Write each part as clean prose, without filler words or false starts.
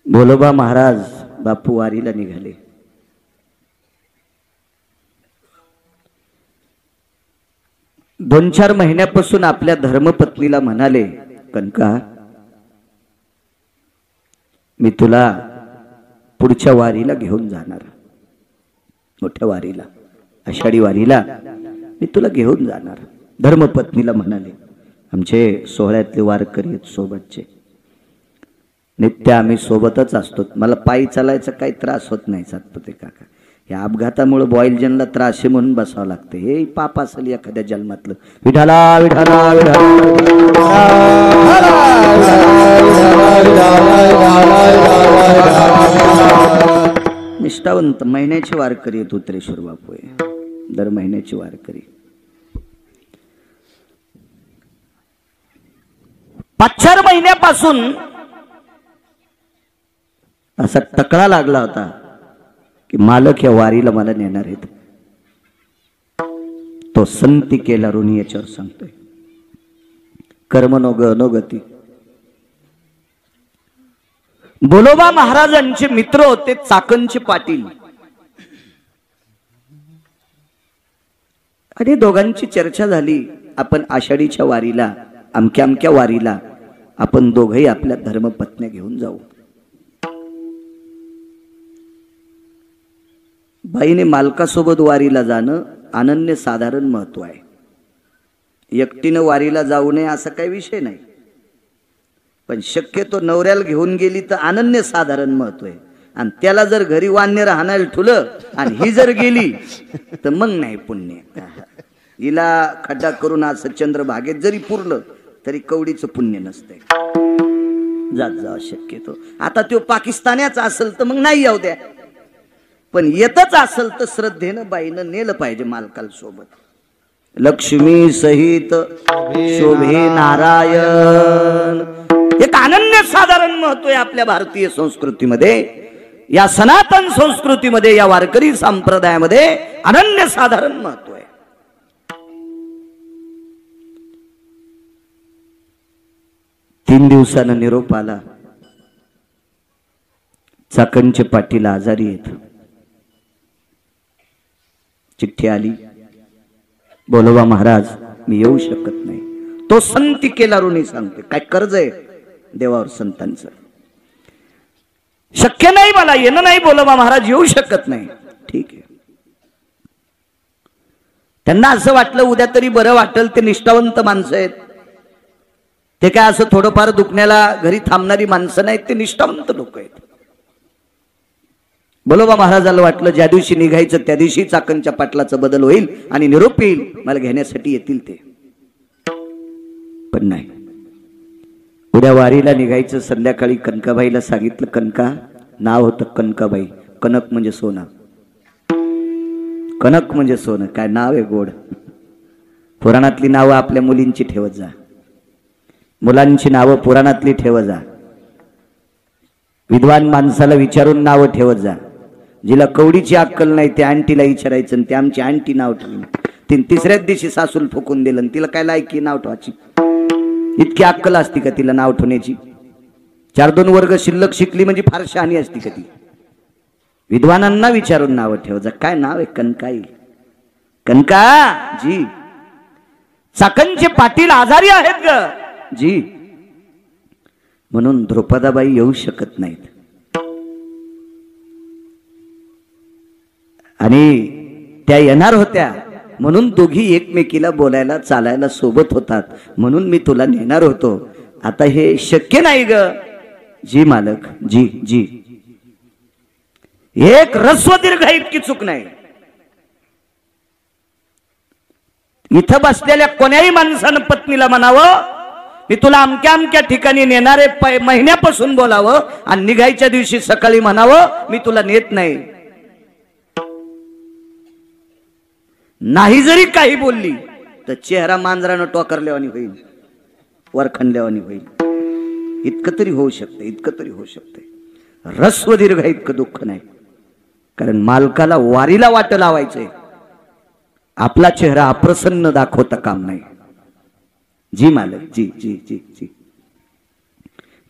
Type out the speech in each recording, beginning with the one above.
भोलोबा महाराज बापू वारीला निघाले। दोन चार महिन्यापासून आपल्या धर्मपत्नीला म्हणाले, कनका मी तुला पुढच्या वारीला घेऊन जाणार, मोठ्या वारीला, आषाढी वारीला मी तुला घेऊन जाणार। धर्मपत्नीला म्हणाले, आमचे सोहळ्यातले वारकरी आहेत सोबतचे, नित्य आम्ही सोबतच असतो, मला पायी चालायचा काही त्रास होत नाही सातपते काका, या अपघातामुळे बॉयलजनला त्रास आहे म्हणून बसावं लागते, हे पाप असेल एखाद्या जन्मातलं। विठाला विठाला निष्ठावंत महिन्याची वारकरी आहेत उत्तरेश्वर बापू आहे, दर महिन्याची वारकरी। 5-4 महिन्यापासून असा टकळा लागला होता की मालक या वारीला मला नेणार आहेत। तो संती केला ऋणी याच्यावर सांगतोय, कर्म नो ग नो गती। भोलोबा महाराजांचे मित्र होते चाकणचे पाटील, आणि दोघांची चर्चा झाली, आपण आषाढीच्या वारीला, अमक्या अमक्या वारीला आपण दोघही आपल्या धर्मपत्न्या घेऊन जाऊ। बाईने मालकासोबत वारीला जाणं अनन्य साधारण महत्व आहे, एकटीनं वारीला जाऊ नये असा काही विषय नाही, पण शक्यतो नवऱ्याला घेऊन गेली तर अनन्य साधारण महत्व आहे, आणि त्याला जर घरी वान्य राहण्याला ठुलं आणि ही जर गेली तर मग नाही पुण्य। हिला खड्डा करून असं चंद्रभागेत जरी पुरलं तरी कवडीचं पुण्य नसतंय, जात जा शक्यतो। आता तो पाकिस्तानाचा असेल तर मग नाही येऊ द्या, पण येतच असेल तर श्रद्धेनं बाईनं नेलं पाहिजे मालकाला सोबत। लक्ष्मी सहित शोभे नारायण, एक अनन्य साधारण महत्व आहे आपल्या भारतीय संस्कृतीमध्ये, या सनातन संस्कृतीमध्ये, या वारकरी संप्रदायामध्ये अनन्य साधारण महत्व आहे। तीन दिवसानं निरोप आला, चाकणचे पाटील आजारी आहेत। चिठ्ठी आली, भोलोबा महाराज मी येऊ शकत नाही। तो संती केला ऋणी सांगते, काय कर्ज आहे देवावर संतांचं, शक्य नाही मला येणं, नाही भोलोबा महाराज येऊ शकत नाही। ठीक आहे, त्यांना असं वाटलं उद्या तरी बरं वाटेल, ते निष्ठावंत माणसं आहेत, ते काय असं थोडंफार दुखण्याला घरी थांबणारी माणसं नाहीत, ते निष्ठावंत लोक आहेत। भोलोबा महाराजाला वाटलं ज्या दिवशी निघायचं त्या दिवशी चाकणच्या पाटलाचा बदल होईल आणि निरोप येईल, मला घेण्यासाठी येतील ते, पण नाही। उद्या वारीला निघायचं, संध्याकाळी कनकाबाईला सांगितलं, कनका, नाव होतं कनकाबाई, कनक म्हणजे सोनं, कनक म्हणजे सोनं, काय नाव आहे गोड। पुराणातली नावं आपल्या मुलींची ठेवत जा, मुलांची नावं पुराणातली ठेवत जा, विद्वान माणसाला विचारून नावं ठेवत जा। जिला कवडीची अक्कल नाही त्या आंटीला विचारायचं, ते आमची आंटी नाव ठेवली, तिने तिसऱ्याच दिवशी सासूल फुकून दिलं, तिला काय लायकी नाव ठेवायची, इतकी अक्कल असती का तिला नाव ठेवण्याची? 4-2 वर्ग शिल्लक शिकली म्हणजे फार शहाणी असती का ती? विद्वानांना विचारून नाव ठेव जा। काय नाव आहे? कनकाई, कनका जी। चाकणचे पाटील आजारी आहेत ग जी, म्हणून द्रौपदाबाई येऊ शकत नाहीत, आणि त्या येणार होत्या म्हणून दोघी एकमेकीला बोलायला चालायला सोबत होतात, म्हणून मी तुला नेणार होतो, आता हे शक्य नाही ग जी मालक, जी जी। एक रस्व दीर्घ इतकी चूक नाही। इथं बसलेल्या कोण्याही माणसानं पत्नीला म्हणावं, मी तुला अमक्या अमक्या ठिकाणी नेणारे, महिन्यापासून बोलावं, आणि निघायच्या दिवशी सकाळी म्हणावं मी तुला नेत नाही। नाही जरी काही बोलली तर चेहरा मांजरानं टोकारल्यावानी होईल, वरखंडल्यावानी होईल, इतकं तरी होऊ शकते, इतकं तरी होऊ शकते। रस्व दीर्घ इतकं दुःख नाही, कारण मालकाला वारीला वाट लावायचंय, आपला चेहरा अप्रसन्न दाखवता काम नाही। जी मालक, जी जी जी जी।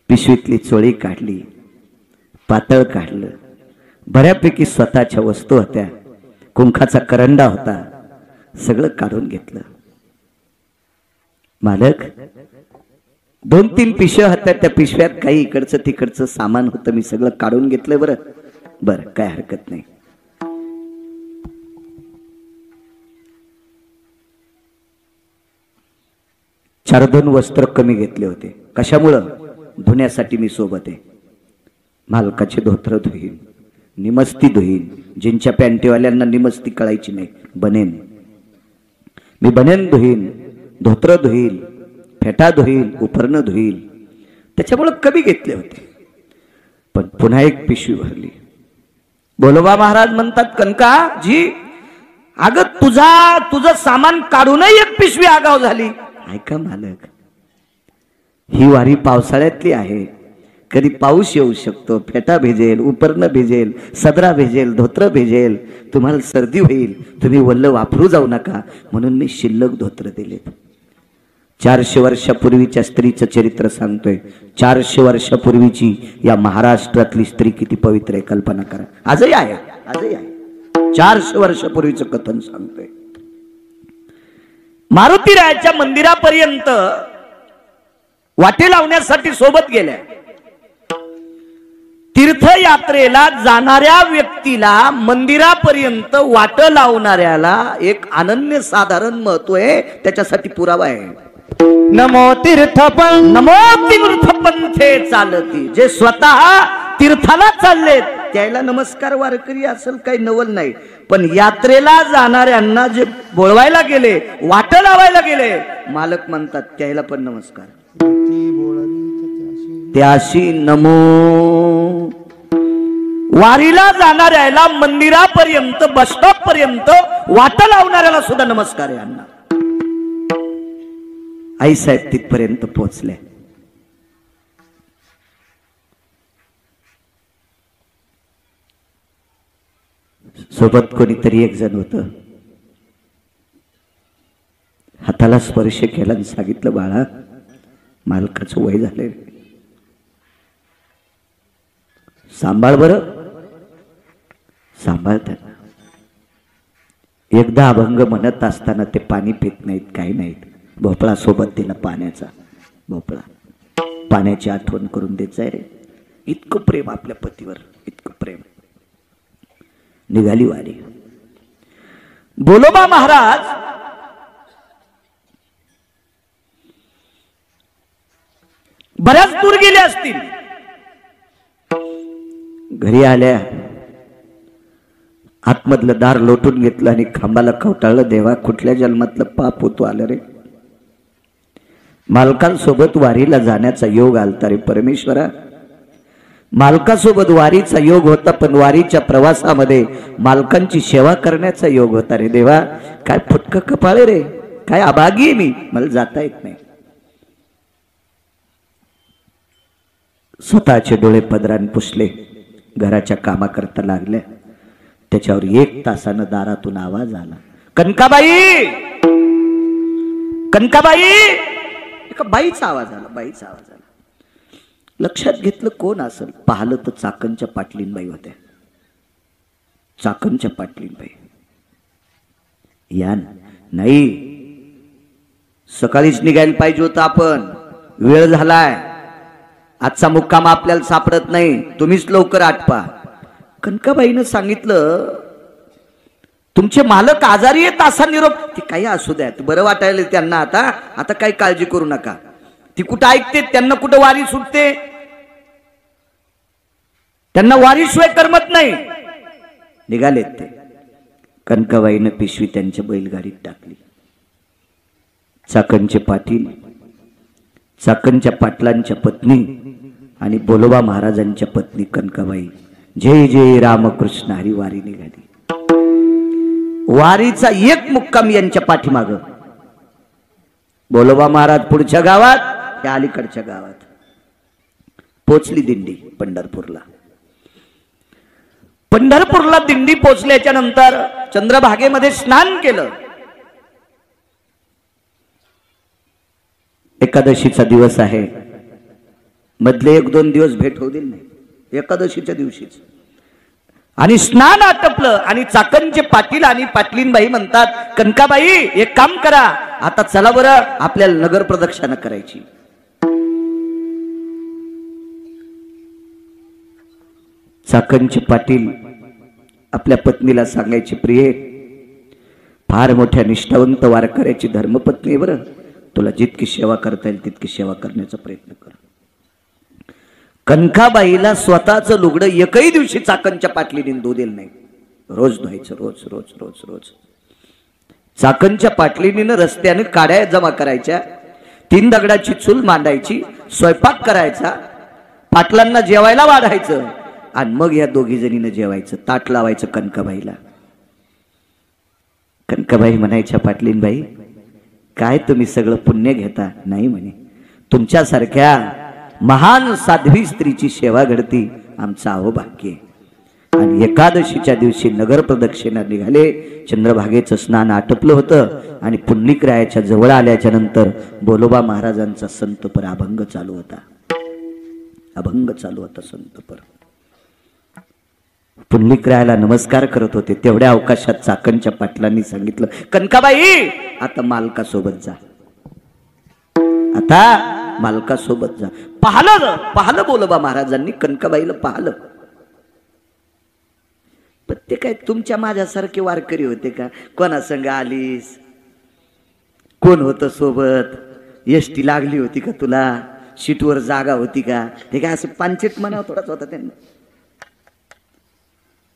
पिशवीतली चोळी काढली, पातळ काढलं, बऱ्यापैकी स्वतःच्या वस्तू होत्या, कुंखाचा करंडा होता, सगळं काढून घेतलं. मालक, 2-3 पिशव्या होत्या, त्या पिशव्यात काही इकडचं तिकडचं सामान होतं, मी सगळं काढून घेतलं. बरं बरं, काय हरकत नाही. चार 2 वस्त्र कमी घेतले होते. कशामुळं? धुण्यासाठी मी सोबत आहे. मालकाचे धोत्र धुईन, निमस्ती धुईन. जिंच्या पॅन्टीवाल्यांना निमस्ती कळायची नाही, बनेन. मी बनेन धुईन, धोत्र धुईल, फेटा धुईल, उपरणं धुईल. त्याच्यामुळं कमी घेतले होते. पण पुन्हा एक पिशवी भरली. बोलोबा महाराज म्हणतात, कनकाजी, अगं तुझं सामान काढूनही एक पिशवी आगाव झाली. ऐका मालक, ही वारी पावसाळ्यातली आहे. कधी पाऊस येऊ शकतो, फेटा भिजेल, उपरणं भिजेल, सदरा भिजेल, धोत्र भिजेल, तुम्हाला सर्दी होईल, तुम्ही वल्ल वापरू जाऊ नका म्हणून मी शिल्लक धोत्र दिलेत. 400 वर्षापूर्वीच्या स्त्रीचं चरित्र सांगतोय. 400 वर्षापूर्वीची या महाराष्ट्रातली स्त्री किती पवित्र आहे, कल्पना करा. आजही आहे, आजही आहे. 400 वर्षापूर्वीचं कथन सांगतोय. मारुतीरायाच्या मंदिरापर्यंत वाटे लावण्यासाठी सोबत गेल्या. तीर्थयात्रेला जाणाऱ्या व्यक्तीला, मंदिरापर्यंत वाट लावणाऱ्याला एक अनन्यसाधारण महत्व आहे. त्याच्यासाठी पुरावा आहे. नमो तीर्थपंथे चालती. जे स्वतः तीर्थाला चाललेत त्याला नमस्कार वारकरी असेल, काही नवल नाही. पण यात्रेला जाणाऱ्यांना जे बोलवायला गेले, वाट लावायला गेले, मालक म्हणतात त्याला पण नमस्कार. त्याशी नमो. वारीला जाणाऱ्याला, मंदिरापर्यंत, बस स्टॉप पर्यंत वाट लावणाऱ्याला सुद्धा नमस्कार आहे. अण्णा आईसाहेब तिथपर्यंत पोहोचले. सोबत कोणीतरी एक जण होत. हाताला स्पर्श केला आणि सांगितलं, बाळा, मालकाचं वय झाले, सांभाळ बरं. सांभाळ त्यांना. एकदा अभंग म्हणत असताना ते पाणी पित नाहीत, काही नाहीत. भोपळा सोबत दिला, पाण्याचा भोपळा. पाण्याची आठवण करून देत जाय रे. इतकं प्रेम आपल्या पतीवर, इतकं प्रेम. निघाली वारी. बोलोबा महाराज बऱ्याच दूर गेले असतील. घरी आल्या, आतमधलं दार लोटून घेतलं आणि खांबाला कवटाळलं. देवा, कुठल्या जन्मातलं पाप होतो आलं रे. मालकांसोबत वारीला जाण्याचा योग आलता रे परमेश्वरा. मालकासोबत वारीचा योग होता, पण वारीच्या प्रवासामध्ये मालकांची सेवा करण्याचा योग होता रे देवा. काय फुटक कपाळे रे, काय अभागी मी, मला जाता येत नाही. स्वतःचे डोळे पदराने पुसले, घराच्या कामाकरता लागल्या. त्याच्यावर 1 तासानं दारातून आवाज आला, कनकाबाई, कनकाबाई. एका बाईचा आवाज आला, बाईचा आवाज आला. लक्षात घेतलं कोण असेल. पाहिलं तर चाकणच्या पाटलीनबाई होत्या. चाकणच्या पाटलीनबाई. या नाही, सकाळीच निघायला पाहिजे होतं आपण, वेळ झालाय. आजचा मुक्काम आपल्याला सापडत नाही, तुम्हीच लवकर आटपा. कनकाबाईनं सांगितलं, तुमचे मालक आजारी आहेत असा निरोप. ते काही असू द्या, बरं वाटायला त्यांना आता. आता काही काळजी करू नका. ती कुठं ऐकते, त्यांना कुठं वारी सुटते, त्यांना वारीशिवाय करमत नाही. निघालेत ते. कनकाबाईनं पिशवी त्यांच्या बैलगाडीत टाकली. चाकणचे पाटील, चाकणच्या पाटलांच्या पत्नी आणि बोलोबा महाराजांच्या पत्नी कनकाबाई, जय जय रामकृष्ण हरी वारी निघाली. वारीचा एक मुक्काम यांच्या पाठीमाग. बोलोबा महाराज पुढच्या गावात, त्या अलीकडच्या गावात. पोचली दिंडी पंढरपूरला. पंढरपूरला दिंडी पोचल्याच्या नंतर चंद्रभागेमध्ये स्नान केलं. एकादशीचा दिवस आहे. मधले 1-2 दिवस भेट होऊ दिली नाही. एकादशीच्या दिवशीच. आणि स्नान आटपलं आणि चाकणचे पाटील आणि पाटलीनबाई म्हणतात, कनकाबाई एक काम करा, आता चला बरं आपल्याला नगर प्रदक्षिणा करायची. चाकणचे पाटील आपल्या पत्नीला सांगायचे, प्रिये फार मोठ्या निष्ठावंत वारकऱ्याची धर्मपत्नी आहे बरं, तुला जितकी सेवा करता येईल तितकी सेवा करण्याचा प्रयत्न कर. कनकाबाईला स्वतःचं लुगडं एकही दिवशी चाकणच्या पाटलीने धुदेल नाही. रोज धुवायचं, रोज रोज रोज रोज. चाकणच्या पाटलीने रस्त्याने काड्या जमा करायच्या, 3 दगडाची चूल मांडायची, स्वयंपाक करायचा, पाटलांना जेवायला वाढायचं आणि मग या दोघी जणीनं जेवायचं, ताट लावायचं कनकाबाईला. कनकाबाई म्हणायच्या, पाटलीनबाई काय तुम्ही सगळं पुण्य घेता? नाही म्हणे, तुमच्यासारख्या महान साध्वी स्त्रीची सेवा घडती आमचं अहोभाग्य. आणि एकादशीच्या दिवशी नगर प्रदक्षिणा निघाले. चंद्रभागेचं स्नान आटपलं होतं आणि पुंडलिकरायाच्या जवळ आल्याच्या नंतर बोलोबा महाराजांचा संतपर अभंग चालू होता. अभंग चालू होता संतपर. पुंडलिकरायाला नमस्कार करत होते. तेवढ्या अवकाशात चाकणच्या पाटलांनी सांगितलं, कनकाबाई आता मालकासोबत जा, आता मालकासोबत जा. पाहलं बोलोबा महाराजांनी कनकाबाईला पाहलं. पण ते काय तुमच्या माझ्यासारखे वारकरी होते का? कोणा संग आलीस? कोण होतं सोबत? एसटी लागली होती का तुला? सीटवर जागा होती का? ते काय असं पांचट म्हणावं थोडाच होता त्यांना.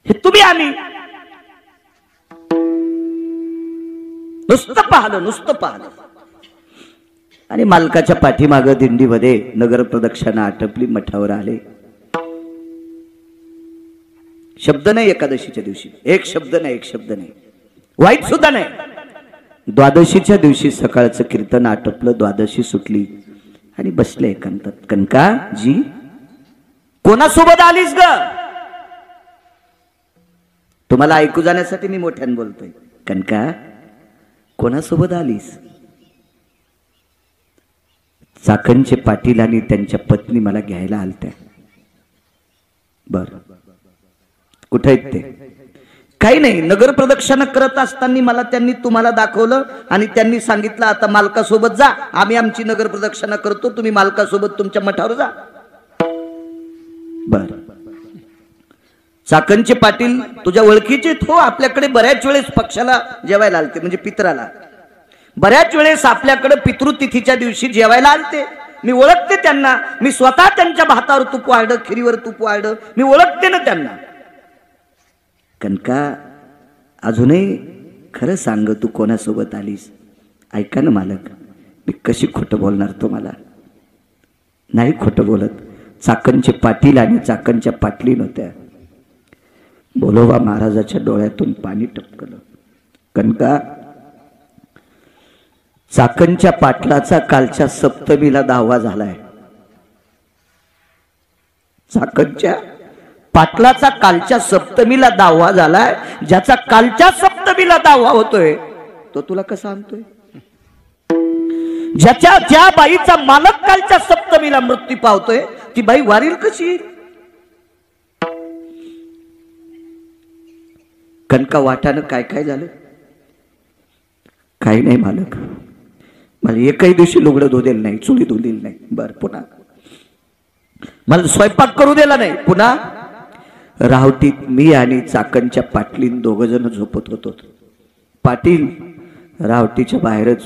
हे तुम्ही आम्ही नुसतं पाहलं. आणि मालकाच्या पाठीमागं दिंडीमध्ये नगर प्रदक्षिणा आटपली, मठावर आले. शब्द नाही एकादशीच्या दिवशी, एक शब्द नाही, वाईट सुद्धा नाही. द्वादशीच्या दिवशी सकाळचं कीर्तन आटपलं, द्वादशी सुटली आणि बसले एकांतात. कनका जी कोणासोबत आलीस ग? तुम्हाला ऐकू जाण्यासाठी मी मोठ्याने बोलतोय. कनका कोणासोबत आलीस? चाकणचे पाटील आणि त्यांच्या पत्नी मला घ्यायला आलत्या. बर, कुठे आहेत ते? काही नाही, नगर प्रदक्षिणा करत असताना मला त्यांनी तुम्हाला दाखवलं आणि त्यांनी सांगितलं आता मालकासोबत जा, आम्ही आमची नगर प्रदक्षिणा करतो, तुम्ही मालकासोबत तुमच्या मठावर जा. बर, चाकणचे पाटील तुझ्या ओळखीचे? हो, आपल्याकडे बऱ्याच वेळेस पक्षाला जेवायला आलते, म्हणजे पित्राला. बऱ्याच वेळेस आपल्याकडे पितृतिथीच्या दिवशी जेवायला आलते. मी ओळखते त्यांना, मी स्वतः त्यांच्या भातावर तूप वाढलं, खिरीवर तूप वाढलं, मी ओळखते ना त्यांना. कनका अजूनही खरं सांग, तू कोणासोबत आलीस? ऐका ना मालक, मी कशी खोटं बोलणार तुम्हाला? नाही खोटं बोलत. चाकणचे पाटील आणि चाकणच्या पाटलीन होत्या. बोलोबा महाराजाच्या डोळ्यातून पाणी टपकलं. कनका चाकणच्या पाटलाचा कालच्या सप्तमीला 10वा झालाय. चाकणच्या पाटलाचा कालच्या सप्तमीला 10वा झालाय. ज्याचा कालच्या सप्तमीला 10वा होतोय तो तुला कसा आणतोय? ज्या बाईचा मालक कालच्या सप्तमीला मृत्यू पावतोय ती बाई वारील कशी? कनका वाटानं काय काय झालं? काही नाही मालक, मला एकही दिवशी लुगडं धुदेल नाही, चुली धुदेल नाही. बर, पुन्हा मला स्वयंपाक करू दिला नाही. पुन्हा रावटीत मी आणि चाकणच्या पाटलीन 2 जण झोपत होतो. पाटील रावटीच्या बाहेरच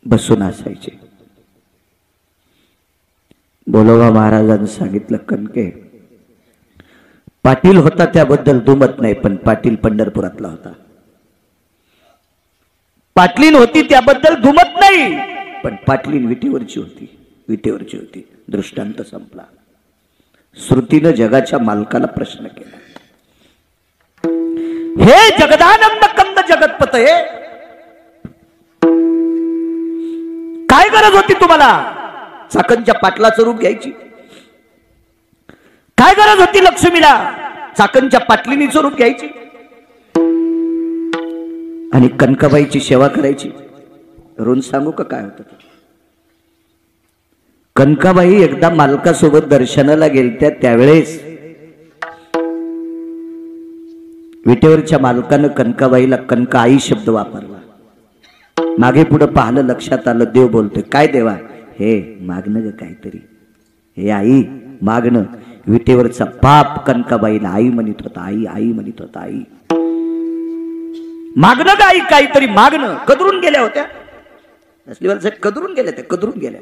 बसून असायचे. बोलोबा महाराजांनी सांगितलं, कनके पाटील होता त्याबद्दल दुमत नाही, पण पाटील पंढरपुरातला होता. पाटलीन होती त्याबद्दल दुमत नाही, पण पाटलीन विटेवरची होती. दृष्टांत संपला. श्रुतीनं जगाच्या मालकाला प्रश्न केला, हे जगदानंद कंद जगतपते, काय गरज होती तुम्हाला चाकणच्या पाटलाचं रूप घ्यायची? काय गरज होती लक्ष्मीला चाकणच्या पाटलिनीचं रूप घ्यायची आणि कनकाबाईची सेवा करायची? रोज सांगू का काय होतं? कनकाबाई एकदा मालकासोबत दर्शनाला गेलत्या त्यावेळेस विटेवरच्या मालकानं कनकाबाईला कनकाई शब्द वापरला. मागे पुढे पाहिलं, लक्षात आलं देव बोलतोय. काय देवा? हे मागणं ग काहीतरी, हे आई मागणं. विटेवरचा बाप कनकाबाईला आई म्हणत होता, आई आई म्हणत होता, आई मागणं ग आई, काहीतरी मागणं. कदरून गेल्या होत्या कदरून गेल्या, त्या कदरून गेल्या.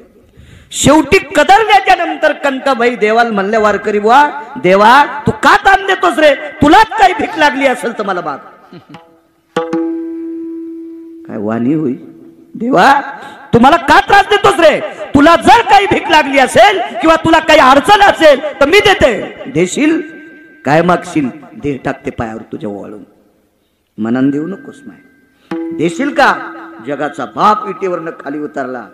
शेवटी कदरल्याच्या नंतर कनकाबाई देवाला म्हणल्या, वारकरी बुवा, देवा तू का ताण देतोस रे? तुलाच काही भीक लागली असेल तर मला माग. काय वाणी होई? देवा तुम्हाला का त्रास देतोस रे? तुला जर काही भीक लागली असेल किंवा तुला काही अडचण असेल तर मी देते. देशील? काय मागशील? देह टाकते पायावर तुझ्या वाळून. मनान देऊ नकोस माय. देशील का? जगाचा बाप विटेवरनं खाली उतरला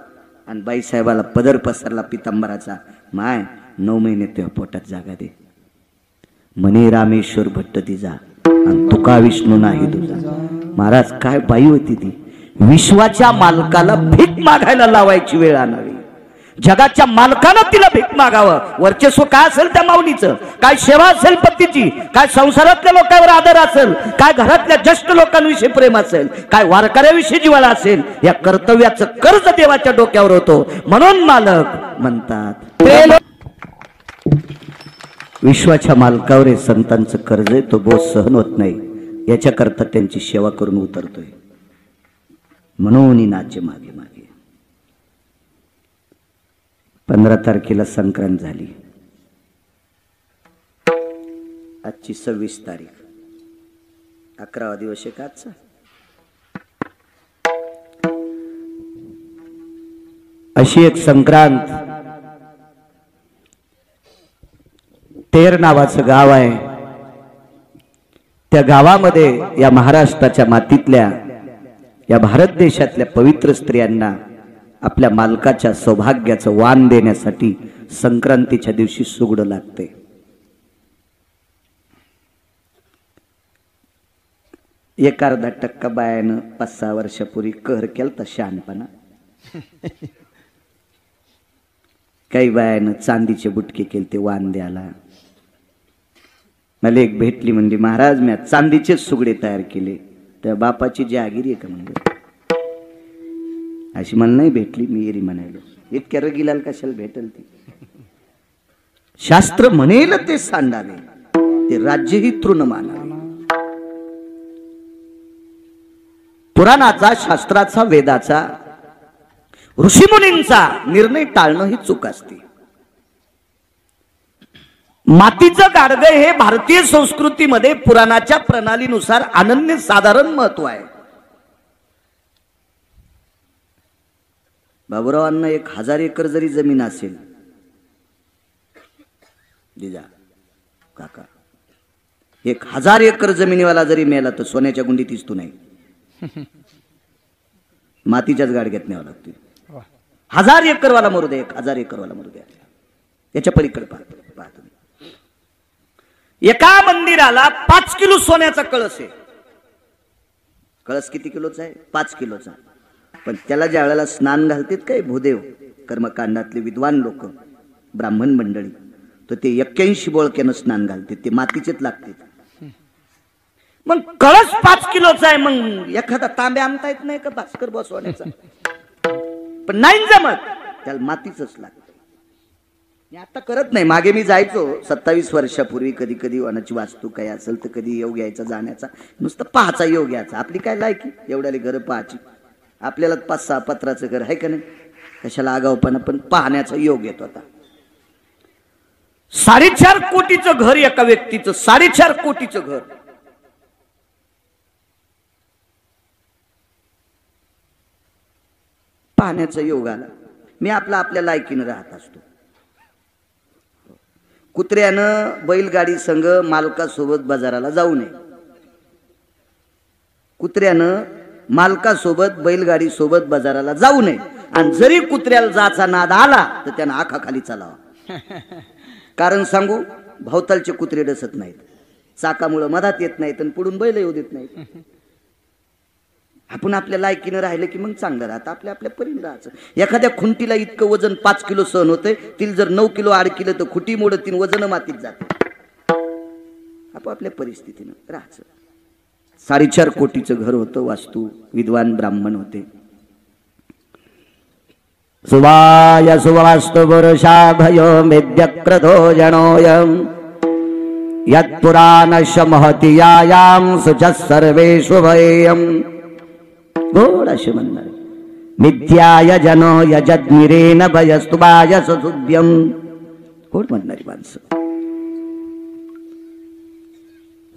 आणि बाईसाहेबाला पदर पसरला पितांबराचा. माय 9 महिने तुझ्या पोटात जागा दे. म्हणे रामेश्वर भट्ट तिचा आणि तुका विष्णू नाही तुझा. महाराज काय बाई होती ती. विश्वाच्या मालकाला भीक मागायला लावायची वेळ आणावी. जगाच्या मालकानं तिला भीक मागावं. वर्चस्व काय असेल त्या माऊलीचं, काय सेवा असेल पतीची, काय संसारातल्या लोकांवर आदर असेल, काय घरातल्या ज्येष्ठ लोकांविषयी प्रेम असेल, काय वारकऱ्याविषयी जिव्हाळा असेल, या कर्तव्याचं कर्ज देवाच्या डोक्यावर होतो. म्हणून मालक म्हणतात विश्वाच्या मालकावर हे संतांचं कर्ज आहे, तो बोझ सहन होत नाही. याच्याकरता त्यांची सेवा करून उतरतोय. म्हणून नाचे मागे मागे. 15 तारखेला संक्रांत झाली. आजची 26 तारीख, 11वा दिवस आहे का आजचा? अशी एक संक्रांत. तेर नावाचं गाव आहे. त्या गावामध्ये या महाराष्ट्राच्या मातीतल्या, या भारत देशातल्या पवित्र स्त्रियांना आपल्या मालकाच्या सौभाग्याचं वाण देण्यासाठी संक्रांतीच्या दिवशी सुगडं लागते. एक अर्धा टक्का बायानं 5-6 वर्षापूर्वी कहर केलता शहाणपणा. काही बायानं चांदीचे बुटके केलते वाण द्यायला. मला एक भेटली, म्हणजे महाराज मी चांदीचेच सुगडे तयार केले. त्या बापाची जहागिरी आहे का म्हणजे? अशी मला नाही भेटली, मी एरी म्हणायलो. इतक्या रगीलाल कशाला भेटल ती? शास्त्र म्हणेल ते सांडावे, ते राज्यही तृण मानावे. पुराणाचा, शास्त्राचा, वेदाचा, ऋषीमुनींचा निर्णय टाळणं ही चूक असते. मातीचं गाडगं हे भारतीय संस्कृतीमध्ये पुराणाच्या प्रणालीनुसार अनन्यसाधारण महत्व आहे. बाबुरावांना 1000 एकर जरी जमीन असेल, दिजा काका 1000 एकर जमिनीवाला जरी मेला तर सोन्याच्या गुंडीत दिसतो नाही, मातीच्याच गाडग्यात न्यावं लागते. 1000 एकरवाला मरू द्या, 1000 एकरवाला मरू द्या. याच्या पलीकडे पाहतो. एका मंदिराला 5 किलो सोन्याचा कळस आहे. कळस किती किलोचा आहे? 5 किलोचा. पण त्याला ज्या वेळेला स्नान घालतात काय भूदेव, कर्मकांडातले विद्वान लोक, ब्राह्मण मंडळी, तर ते 81 बोळक्यानं स्नान घालतात. ते मातीचेच लागतात. मग कळस 5 किलोचा आहे, मग एखादा तांब्या आणता येत नाही का भास्कर बसवण्याचा? पण नाही जमत, त्याला मातीच लागतं. मी आता करत नाही. मागे मी जायचो 27 वर्षापूर्वी. कधी कधी वनाची वास्तू काही असेल तर कधी योग यायचा जाण्याचा, नुसतं पाहायचा योग यायचा. आपली काय लायकी एवढ्याले घर पाहायची? आपल्याला 5-6 पत्राचं घर आहे का नाही, कशाला आगावपणा. पण पाहण्याचा योग येत होता. 4.5 कोटीचं घर एका व्यक्तीचं, 4.5 कोटीचं घर. पाहण्याचा योग आला. मी आपल्या लायकीनं राहत असतो. कुत्र्यानं बैलगाडी संघ मालकासोबत बाजाराला जाऊ नये. कुत्र्यानं मालकासोबत बैलगाडी सोबत बाजाराला जाऊ नये. आणि जरी कुत्र्याला जाचा नाद आला तर त्यानं आखा खाली चालावा. कारण सांगू, भोवतालचे कुत्रे डसत नाहीत, चाकामुळे मधात येत नाहीत आणि पुढून बैल येऊ देत नाहीत. आपण आपल्या लायकीनं राहिलं की मग चांगलं राहतं, आपल्या आपल्या परीने राहायचं. एखाद्या खुंटीला इतकं वजन 5 किलो सहन होतंय, तिला जर 9 किलो आड केलं तर खुटी मोडत तीन वजन मातीत जाते. आपापल्या परिस्थितीनं राहायचं. 4.5 कोटीचं घर होतं, वास्तू विद्वान ब्राह्मण होते. सुवाय सुवास्तु पुरुषा भयो मेद्यक्रधो जनोयम यत्पुराणस्य महति यायाम सुचः सर्वेषु भयेयम. गोड असे म्हणणार. मिथ्याय जनो यजद्मिरेन भयस्तुभाय सुद्यम. गोड म्हणणारी माणसं.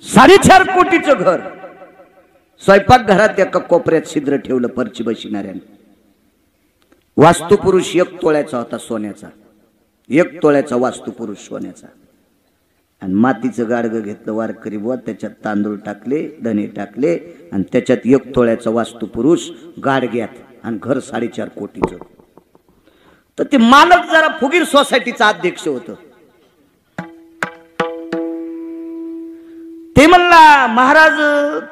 4.5 कोटीचं घर. स्वयंपाकघरात एका कोपऱ्यात छिद्र ठेवलं परची बशिणाऱ्याने. वास्तुपुरुष 1 तोळ्याचा होता सोन्याचा. 1 तोळ्याचा वास्तुपुरुष सोन्याचा. आणि मातीचं गाडगं घेतलं वारकरी बुवा, त्याच्यात तांदूळ टाकले, धने टाकले आणि त्याच्यात 1 तोळ्याचा वास्तुपुरुष गाडग्यात. आणि घर 4.5 कोटीचं. तर ते मालक जरा फुगीर सोसायटीचा अध्यक्ष होत. ते म्हणला, महाराज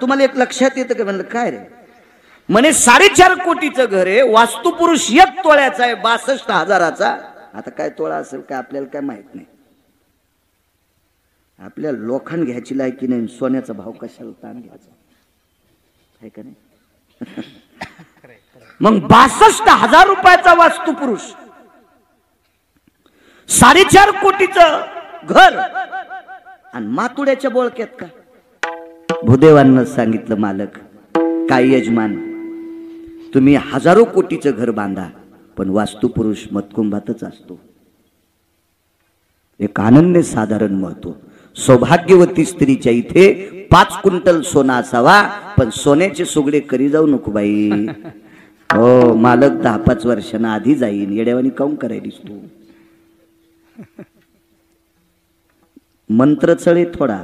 तुम्हाला एक लक्षात येतं का? म्हणलं काय रे? म्हणे 4.5 कोटीचं घर आहे, वास्तुपुरुष 1 तोळ्याचा आहे, 62,000चा. आता काय तोळा असेल काय आपल्याला काय माहित नाही. आपल्या लोखंड घ्यायची लायकी नाही, सोन्याचा भाव कशाला ताण घ्यायचा आहे का नाही. मग 62,000 रुपयाचा वास्तुपुरुष, 4.5 कोटीचं घर आणि मातुड्याच्या बोळक्यात का? भूदेवांना सांगितलं, मालक काय यजमान, तुम्ही 1000 कोटीचं घर बांधा पण वास्तुपुरुष मतकुंभातच असतो. एक अनन्य साधारण महत्व. सौभाग्यवती स्त्रीच्या इथे 5 क्विंटल सोना असावा, पण सोन्याचे सुगडे करी जाऊ नको बाई. हो, मालक 10-5 वर्षांना आधी जाईन. येड्यावानी काऊन करायलीस तू? मंत्र चळे थोडा.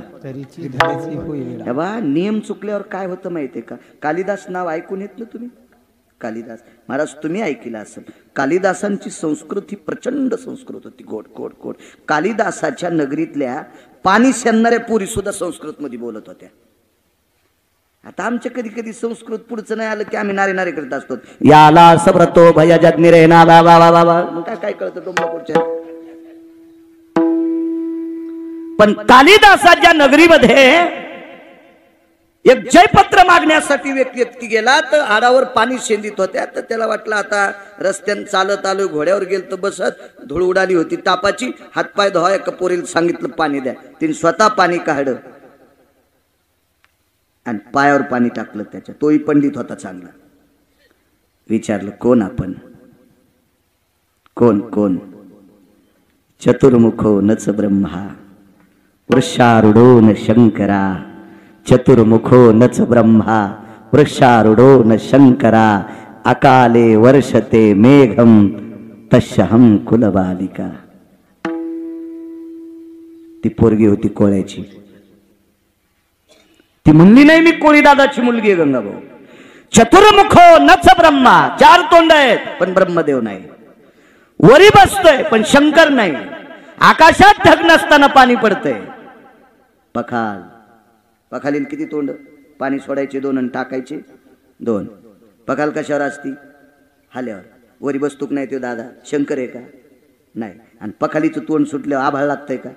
नियम चुकल्यावर काय होतं माहितीये का? कालिदास नाव ऐकून येत ना तुम्ही? कालिदास महाराज तुम्ही ऐकलं असेल. कालिदासांची संस्कृती प्रचंड संस्कृत होती, गोड गोड गोड. कालिदासाच्या नगरीतल्या पाणी शेणणाऱ्या पुरी सुद्धा संस्कृत मध्ये बोलत होत्या. आता आमच्या कधी कधी संस्कृत पुढचं नाही आलं की आम्ही नारे नारे करत असतो. याला सब्रतो भय जगनिरे ना बाबा बाबा. मग काय कळतं डोंबळापूरच्या? पण कालिदासाच्या नगरीमध्ये एक जयपत्र मागण्यासाठी व्यक्ती गेला, तर आडावर पाणी शेंदीत होत्या. तर त्याला वाटलं आता रस्त्यानं चालत आलो, घोड्यावर गेलो तर बसत, धूळ उडाली होती तापाची, हातपाय धुवा. एका पोरीला सांगितलं पाणी द्या. तिने स्वतः पाणी काढलं आणि पायावर पाणी टाकलं त्याच्या. तोही पंडित होता चांगला. विचारलं कोण आपण? कोण कोण? चतुर्मुखो नच ब्रह्मा वृषारूढो न शंकरा. चतुर्मुखो नच ब्रह्मा वृषारूढो न शंकरा. अकाले वर्षते मेघम तस्यहम कुलबालिका. ती पोरगी होती कोळ्याची. ती म्हणली नाही मी कोळी दादाची मुलगी आहे गंगाभाऊ. चतुर्मुखो नच ब्रह्मा, 4 तोंड आहेत पण ब्रह्मदेव नाही. वरी बसतोय पण शंकर नाही. आकाशात ढग नसताना पाणी पडतंय. पखाल, पखालील किती तोंड? पाणी सोडायचे 2 आणि टाकायचे 2. पखाल कशावर असती? हाल्यावर. वरी बसतूक नाही तो दादा शंकर आहे का? नाही. आणि पखालीचं तोंड सुटल्यावर आभाळ लागतंय का?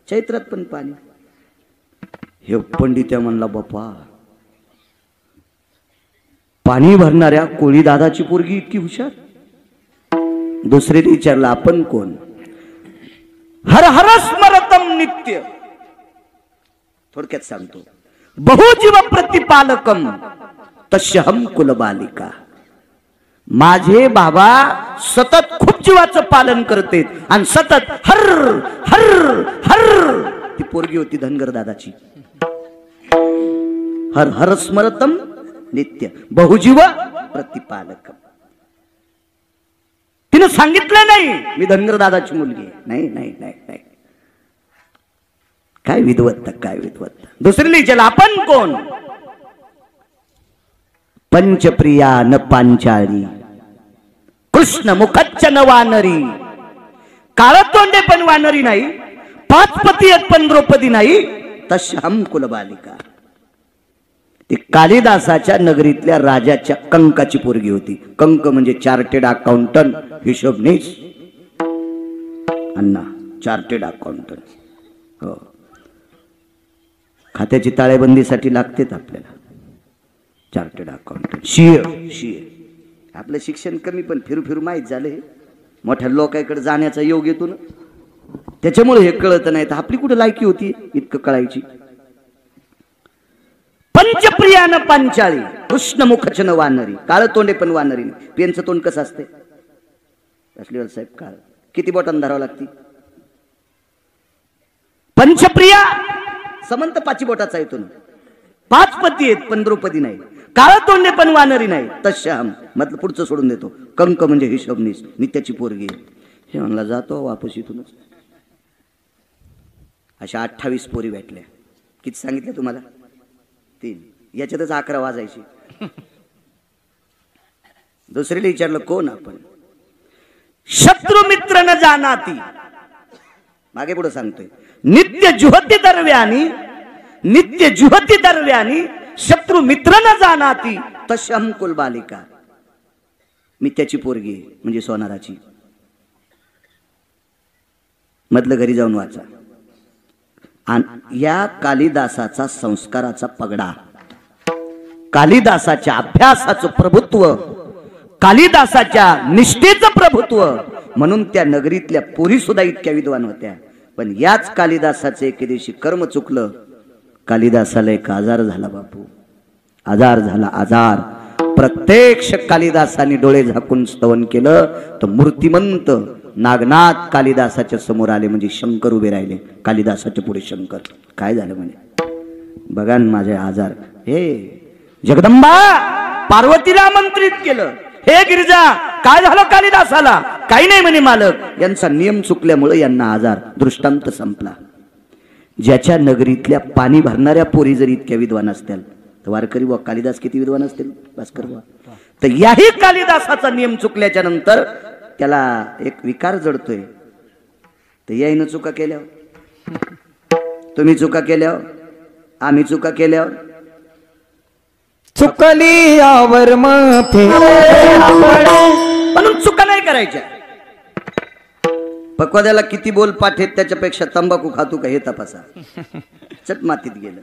चैत्रात पण पाणी. हे पंडित म्हणला बाप्पा, पाणी भरणाऱ्या कोळी दादाची पोरगी इतकी हुशार. दुसरीने विचारलं आपण कोण? हर हर स्मरतम नित्य. थोडक्यात सांगतो, बहुजीव प्रतिपालकम तस्यहम कुलबालिका. माझे बाबा सतत खूप जीवाचं पालन करते आणि सतत हर हर हर. ती पोरगी होती धनगर दादाची. हर हर स्मरतम नित्य बहुजीव प्रतिपालकम. तिने सांगितलं नाही मी धनगर दादाची मुलगी. नाही नाही नाही नाही. काय विद्वत्ता, काय विद्वत्ता. दुसरीने विचारलं आपण कोण? पंचप्रिया न पांचाळी कृष्ण मुखच्च न वानरी. काळतोंडे पण वानरी नाही, 5 पती आहेत पण द्रौपदी नाही. तस्यहम कुलबालिका. ती कालिदासाच्या नगरीतल्या राजाच्या कंकाची पोरगी होती. कंक म्हणजे चार्टेड अकाउंटंट, हिशोबनीस. अण्णा चार्टेड अकाउंटंट. हो, खात्याची ताळेबंदीसाठी लागतेच आपल्याला चार्टेड अकाउंटंट. शिये आपलं शिक्षण कमी पण फिरू माहीत झालं. हे मोठ्या लोकांकडे जाण्याचा योग येतो ना, त्याच्यामुळे हे कळत नाही. तर आपली कुठे लायकी होती इतकं कळायची. पंचप्रियानं पांचाळी, कृष्णमुखचन वानरी. काळ तोंडे पण वानरी नाही. पेनचं तोंड कसं असते असलीवर साहेब? काळ. किती बोटांना धरावं लागते? पंचप्रिया समंत 5 बोटाचा येतो ना. 5 पती आहेत पण द्रौपदी नाही. काळ तोंडे पण वानरी नाही. तश्याम मतलब पुढचं सोडून देतो. कंक म्हणजे हिशोबनीस, नित्याची पोरगी. हे म्हणला जातो वापस इथूनच. अशा 28 पोरी भेटल्या. किती सांगितलं तुम्हाला? 3. याच्यातच 11 वाजायची. दुसरीला विचारलं कोण आपण? शत्रु मित्र न जानाती. मागे पुढे सांगतोय. नित्य जुहती दरव्यानी शत्रु मित्र न जानाती तशम कुल बालिका. मी त्याची पोरगी म्हणजे सोनाराची. मधलं घरी जाऊन वाचा. या कालिदासाचा संस्काराचा पगडा, कालिदासाच्या अभ्यासाचं प्रभुत्व, कालिदासाच्या निष्ठेचं प्रभुत्व, म्हणून त्या नगरीतल्या पोरी सुद्धा इतक्या विद्वान होत्या. पण याच कालिदासाचं एके दिवशी कर्म चुकलं. कालिदासाला एक आजार झाला बापू. आजार झाला, आजार. प्रत्यक्ष कालिदासाने डोळे झाकून स्तवन केलं तर मूर्तिमंत नागनाथ कालिदासाच्या समोर आले. म्हणजे शंकर उभे राहिले कालिदासाच्या पुढे. शंकर काय झालं म्हणे? बघा माझे आजार. हे जगदंबा पार्वतीला आमंत्रित केलं. हे गिरिजा काय झालं कालिदासाला? काही नाही म्हणे मालक, यांचा नियम चुकल्यामुळे यांना आजार. दृष्टांत संपला. ज्याच्या नगरीतल्या पाणी भरणाऱ्या पोरी जर इतक्या विद्वान असतील तर वारकरी व कालिदास किती विद्वान असतील भास्कर बुवा. तर याही कालिदासाचा नियम चुकल्याच्या नंतर त्याला एक विकार जडतोय. तर याईनं चुका केल्यावर, तुम्ही चुका केल्यावर, आम्ही चुका केल्यावर, चुकली यावर माफी. म्हणून चुका नाही करायच्या. पक्वाद्याला किती बोल पाठ आहेत त्याच्यापेक्षा तंबाखू खातो का हे तपासा. चट मातीत गेलं.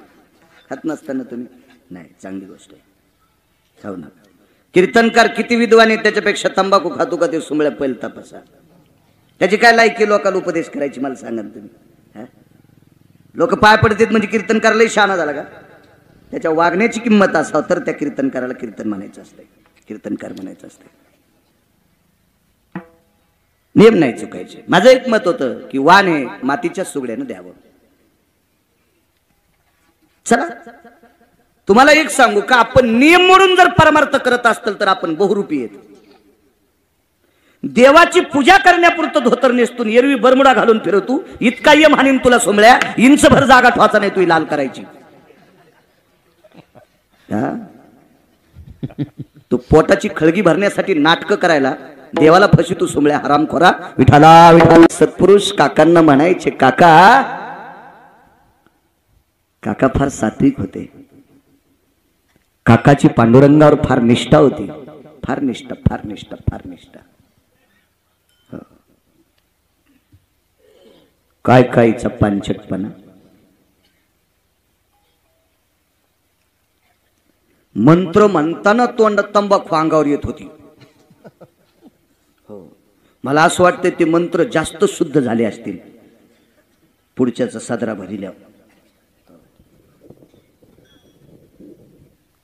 खात नसताना तुम्ही नाही, चांगली गोष्ट आहे, खाऊ नका. कीर्तनकार किती विद्वान आहेत त्याच्यापेक्षा तंबाखू खातो का ते सुंबळ्या पहिलं तपासा. त्याची काय लायकी लोकांना उपदेश करायची मला सांगा तुम्ही. लोक पाय पडतात म्हणजे कीर्तनकार लय शहाणा झाला का? त्याच्या वागण्याची किंमत असावं तर त्या कीर्तनकाराला कीर्तन म्हणायचं असते, कीर्तनकार म्हणायचं असते. नियम नाही चुकायचे. माझं एक मत होतं की वाण हे मातीच्या सुगड्यानं द्यावं. चला तुम्हाला एक सांगू का, आपण नियम मोडून जर परमार्थ करत असतील तर आपण बहुरूपी आहेत. देवाची पूजा करण्यापुरतं धोतर नेसतून एरवी बरमुडा घालून फिरवतो. इतका यम हानीन तुला सोमळ्या, इंचभर जागा ठेवायचा नाही तुही लाल करायची. तू पोटाची खळगी भरण्यासाठी नाटकं करायला देवाला फशी तू सोमळ्या हरामखोरा. विठाला विठाला. सत्पुरुष काकांना म्हणायचे काका, काका फार सात्विक होते. काकाची पांडुरंगावर फार निष्ठा होती. फार निष्ठा, फार निष्ठा, फार निष्ठा. काय कायचा पांचटपणा. मंत्र म्हणताना तोंडात तंबाखू अंगावर येत होती. हो, मला असं वाटतं ते मंत्र जास्त शुद्ध झाले असतील पुढच्याचा सदरा भरिल्यावर.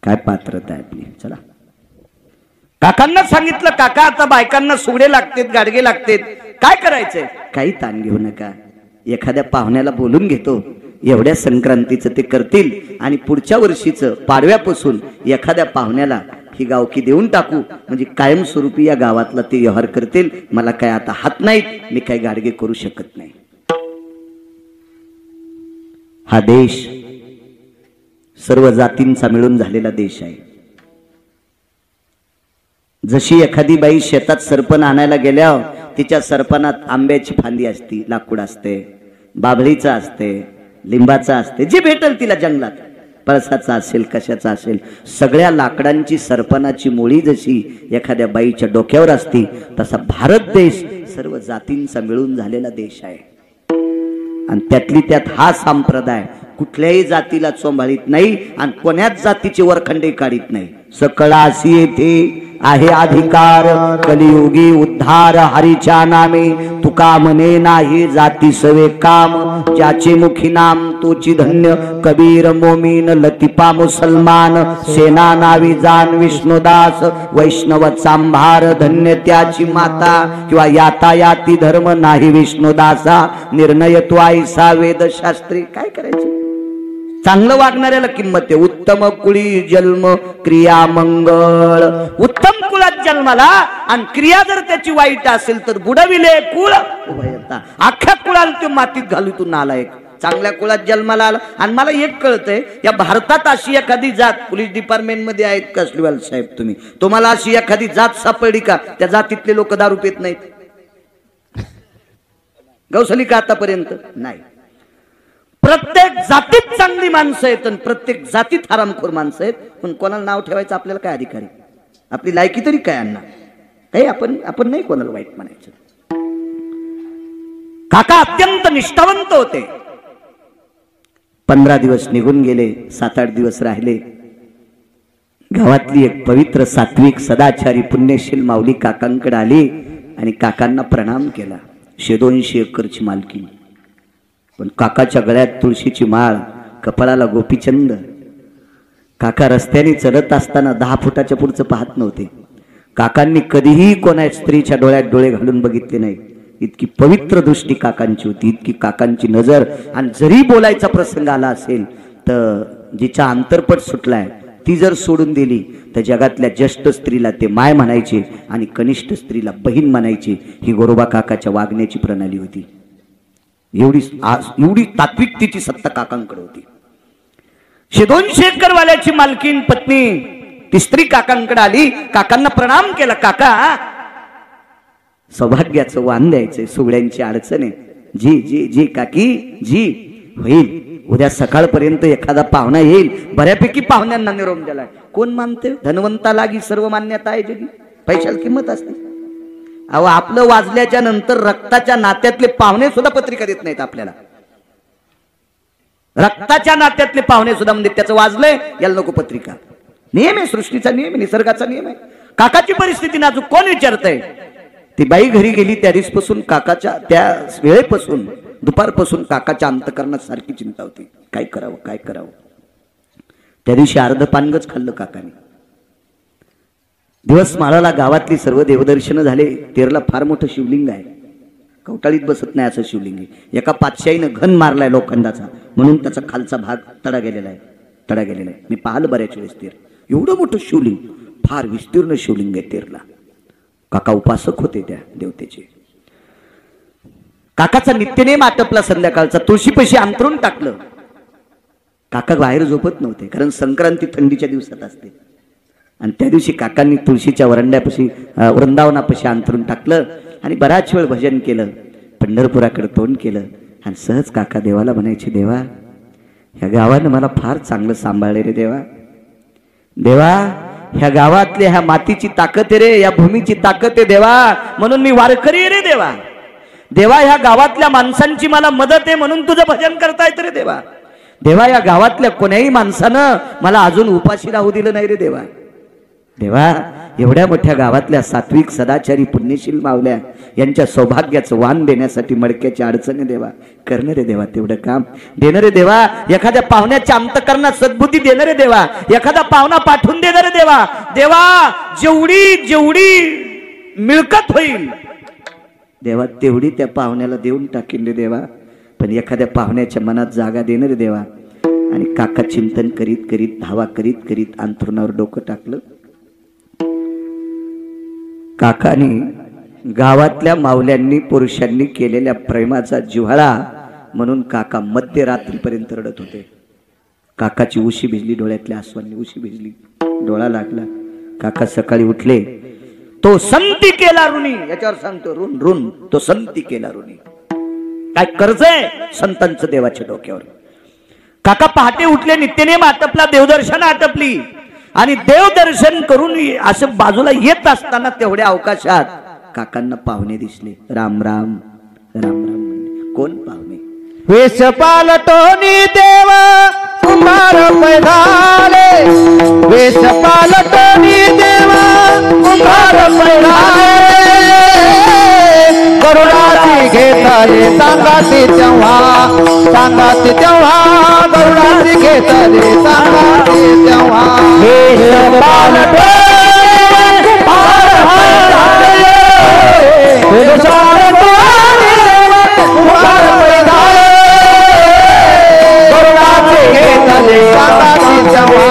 काय पात्रता आहे आपली. चला काकांना सांगितलं, काका आता बायकांना सुगडे लागतेत, गाडगे लागतेत, काय करायचंय? काही ताण घेऊ नका, एखाद्या पाहुण्याला बोलून घेतो, एवढ्या संक्रांतीचं ते करतील आणि पुढच्या वर्षीचं पाडव्यापासून एखाद्या पाहुण्याला ही गावकी देऊन टाकू, म्हणजे कायमस्वरूपी या गावातला ते व्यवहार करतील. मला काय आता हात नाहीत, मी काही गाडगे करू शकत नाही. हा देश सर्व जातींचा मिळून झालेला देश आहे. जशी एखादी बाई शेतात सरपण आणायला गेल्यावर तिच्या सरपणात आंब्याची फांदी असती, लाकूड असते, बाभळीचं असते, लिंबाचं असते, जे भेटल तिला जंगलात. पळसाचा असेल कशाचा असेल, सगळ्या लाकडांची सरपणाची मुळी जशी एखाद्या बाईच्या डोक्यावर असते, तसा भारत देश सर्व जातींचा मिळून झालेला देश आहे. आणि त्यातली त्यात हा संप्रदाय कुठल्याही जातीला चोंभाळीत नाही आणि कोण्याच जातीचे वरखंडे काढीत नाही. सकळासी येथे आहे अधिकार, कलियुगी उद्धार हरीच्या नामे. तुका म्हणे नाही जाती सवे काम, ज्याचे मुखी नाम तोची धन्य. कबीर मोमीन लतिपा मुसलमान, सेना नावी जाण विष्णुदास. वैष्णव चांभार धन्य त्याची माता, किंवा यातायाती धर्म नाही विष्णुदासा. निर्णय तो ऐसा वेदशास्त्री. काय करायचं? चांगलं वागणाऱ्याला किंमत आहे. उत्तम कुळी जन्म क्रिया मंगळ. उत्तम कुळात जन्माला आणि क्रिया जर त्याची वाईट असेल तर बुडविले कुळ उभयता. अख्ख्या कुळाला तो मातीत घालू तू नालायक. चांगल्या कुळात जन्माला आला. आणि मला एक कळतंय, या भारतात अशी एखादी जात, पोलीस डिपार्टमेंट मध्ये आहेत कसलीवाल साहेब तुम्ही, तुम्हाला अशी एखादी जात सापडली का त्या जातीतले लोक दारू पित नाहीत? गौसली का आतापर्यंत नाही. प्रत्येक जातीत चांगली माणसं आहेत आणि प्रत्येक जातीत हरामखोर माणसं आहेत. पण कोणाला नाव ठेवायचं आपल्याला काय अधिकार आहे? आपली लायकी तरी काय अण्णा? काही आपण नाही कोणाला वाईट म्हणायचं. काका अत्यंत निष्ठावंत होते. 15 दिवस निघून गेले, 7-8 दिवस राहिले. गावातली एक पवित्र सात्विक सदाचारी पुण्यशील माऊली काकांकडे आली आणि काकांना प्रणाम केला. 100-200 एकरची मालकी. पण काकाच्या गळ्यात तुळशीची माळ, कपाळाला गोपीचंद. काका रस्त्याने चलत असताना 10 फुटाच्या पुढचं पाहत नव्हते. काकांनी कधीही कोणा स्त्रीच्या डोळ्यात डोळे घालून बघितले नाही. इतकी पवित्र दृष्टी काकांची होती, इतकी काकांची नजर. आणि जरी बोलायचा प्रसंग आला असेल तर जिचा अंतरपट सुटलाय ती जर सोडून दिली तर जगातल्या ज्येष्ठ स्त्रीला ते माय म्हणायचे आणि कनिष्ठ स्त्रीला बहीण म्हणायचे. ही गोरोबा काकाच्या वागण्याची प्रणाली होती. एवढी तात्विकतेची सत्ता काकांकडे होती. 100-200 एकर वाल्याची मालकीन पत्नी ती स्त्री काकांकडे आली. काकांना प्रणाम केला. काका, सौभाग्याचं वाण द्यायचंय, सुगड्यांची अडचण आहे. जी जी जी काकी जी. होईल. उद्या सकाळपर्यंत एखादा पाहुणा येईल. बऱ्यापैकी पाहुण्यांना निरोप दिलाय. कोण मानते? धनवंता लागी सर्व मान्यता आहे जगी. पैशाला किंमत असते. अहो, आपलं वाजल्याच्या नंतर रक्ताच्या नात्यातले पाहुणे सुद्धा पत्रिका देत नाहीत आपल्याला. रक्ताच्या नात्यातले पाहुणे सुद्धा म्हणजे त्याचं वाजलंय याला नको पत्रिका. नियम आहे, सृष्टीचा नियम आहे, निसर्गाचा नियम आहे. काकाची परिस्थिती नाजूक. कोण विचारतंय? ती बाई घरी गेली त्या दिवसपासून, काकाच्या त्या वेळेपासून, दुपारपासून काकाच्या अंतकरणात सारखी चिंता होती. काय करावं काय करावं. त्या दिवशी अर्ध पानगच खाल्लं काकाने. दिवस माळाला गावातली सर्व देवदर्शन झाले. तेरला फार मोठं शिवलिंग आहे. कवटाळीत बसत नाही असं शिवलिंग आहे. एका पातशाहीनं घन मारलाय लोखंडाचा, म्हणून त्याचा खालचा भाग तडा गेलेला आहे. मी पाहिलं बऱ्याच वेळेस तेर. एवढं मोठं शिवलिंग, फार विस्तीर्ण शिवलिंग आहे तेरला. काका उपासक होते त्या देवतेचे. काकाचा नित्यनेम आटपला संध्याकाळचा. तुळशीपाशी अंतरून टाकलं. काका बाहेर झोपत नव्हते, कारण संक्रांती थंडीच्या दिवसात असते. आणि त्या दिवशी काकांनी तुळशीच्या वरंड्यापाशी, वृंदावनापाशी अंतरून टाकलं आणि बराच वेळ भजन केलं. पंढरपुराकडे तोंड केलं आणि सहज काका देवाला म्हणायचे, देवा, ह्या गावानं मला फार चांगलं सांभाळले रे देवा. देवा, ह्या गावातल्या ह्या मातीची ताकद आहे रे, या भूमीची ताकद आहे देवा, म्हणून मी वारकरी आहे रे देवा. देवा, ह्या गावातल्या माणसांची मला मदत आहे म्हणून तुझं भजन करता येत रे देवा. देवा, या गावातल्या कोण्याही माणसानं मला अजून उपाशी राहू दिलं नाही रे देवा. देवा, एवढ्या मोठ्या गावातल्या सात्विक सदाचारी पुण्यशील मावल्या यांच्या सौभाग्याचं वाण देण्यासाठी मडक्याची अडचणी देवा. करणं रे देवा तेवढं काम. देणं रे देवा एखाद्या पाहुण्याच्या अंतकरणात सद्बुद्धी देणं रे देवा. एखादा पाहुणा पाठवून देणं रे देवा. देवा, जेवढी मिळकत होईल देवा तेवढी त्या पाहुण्याला देऊन टाकीन रे देवा. पण एखाद्या पाहुण्याच्या मनात जागा देणं रे देवा. आणि काका चिंतन करीत करीत, धावा करीत करीत अंथरुणावर डोकं टाकलं. काकाने गावातल्या मावल्यांनी पुरुषांनी केलेल्या प्रेमाचा जिव्हाळा म्हणून काका मध्यरात्रीपर्यंत रडत होते. काकाची उशी भिजली, डोळ्यातल्या आसवांनी उशी भिजली, डोळा लागला. काका सकाळी उठले. तो संती केला ऋणी, याच्यावर सांगतो ऋण ऋण, तो संती केला ऋणी. काय कर्ज आहे संतांचं देवाच्या डोक्यावर. काका पहाटे उठले, नित्यनेम आटपला, देवदर्शन आटपली आणि देवदर्शन करून असं बाजूला येत असताना तेवढ्या अवकाशात काकांना पाहुणे दिसले. राम राम राम राम म्हणले. कोण पाहुणे? वेश पालटोनी देव कुमार पैधाले, वेश पालटोनी देव कुमार पैधाले, गरुडाची घेतले सांगाती तेव्हा, सांगाती तेव्हा, गरुडाची घेतले सांगाती तेव्हा. वेश पालटोनी कुमार पैधाले, वेश पालटोनी देव कुमार पैधाले, गरुडाची घेतले सांगाती तेव्हा,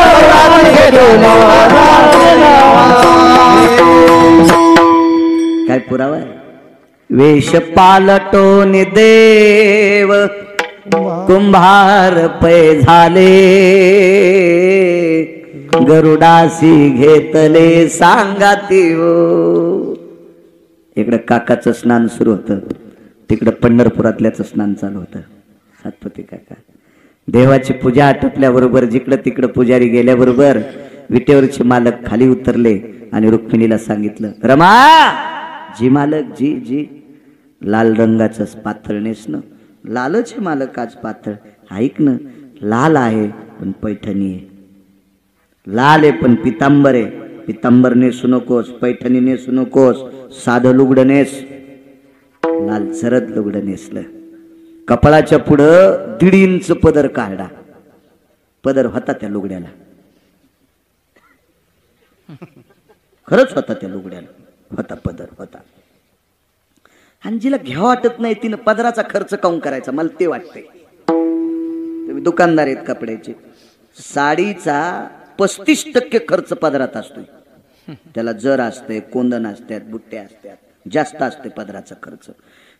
गरुडाची घेतले काय पुरावा आहे? वेश पालटोन देव कुंभार पै झाले, गरुडासी घेतले सांगाती हो. इकडं काकाचं स्नान सुरू होतं, तिकडं पंढरपुरातल्याच स्नान चालू होतं. सातपती काका देवाची पूजा आटपल्याबरोबर जिकडं तिकडं पुजारी गेल्याबरोबर विटेवरचे मालक खाली उतरले आणि रुक्मिणीला सांगितलं, रमा जी मालक, जी जी लाल रंगाचं पातळ नेसणं, लालच आहे मालक आज पातळ. ऐक ना, लाल आहे पण पैठणी आहे, लाल आहे पण पितांबर आहे. पितांबर नेसू नकोस, पैठणी नेसू नकोस, साधं लुगडं नेस. लाल सरद लुगडं नेसलं. कपाळाच्या पुढं 1.5 इंच पदर काढा. पदर होता त्या लुगड्याला, खरंच होता त्या लुगड्याला, होता पदर होता. आणि जिला घ्या वाटत नाही तिनं पदराचा खर्च काऊन करायचा, मला ते वाटतंय. तुम्ही दुकानदार आहेत कपड्याचे, साडीचा 35% खर्च पदरात असतोय. त्याला जर असते, कोंदण असतात, बुट्टे असतात, जास्त असते पदराचा खर्च.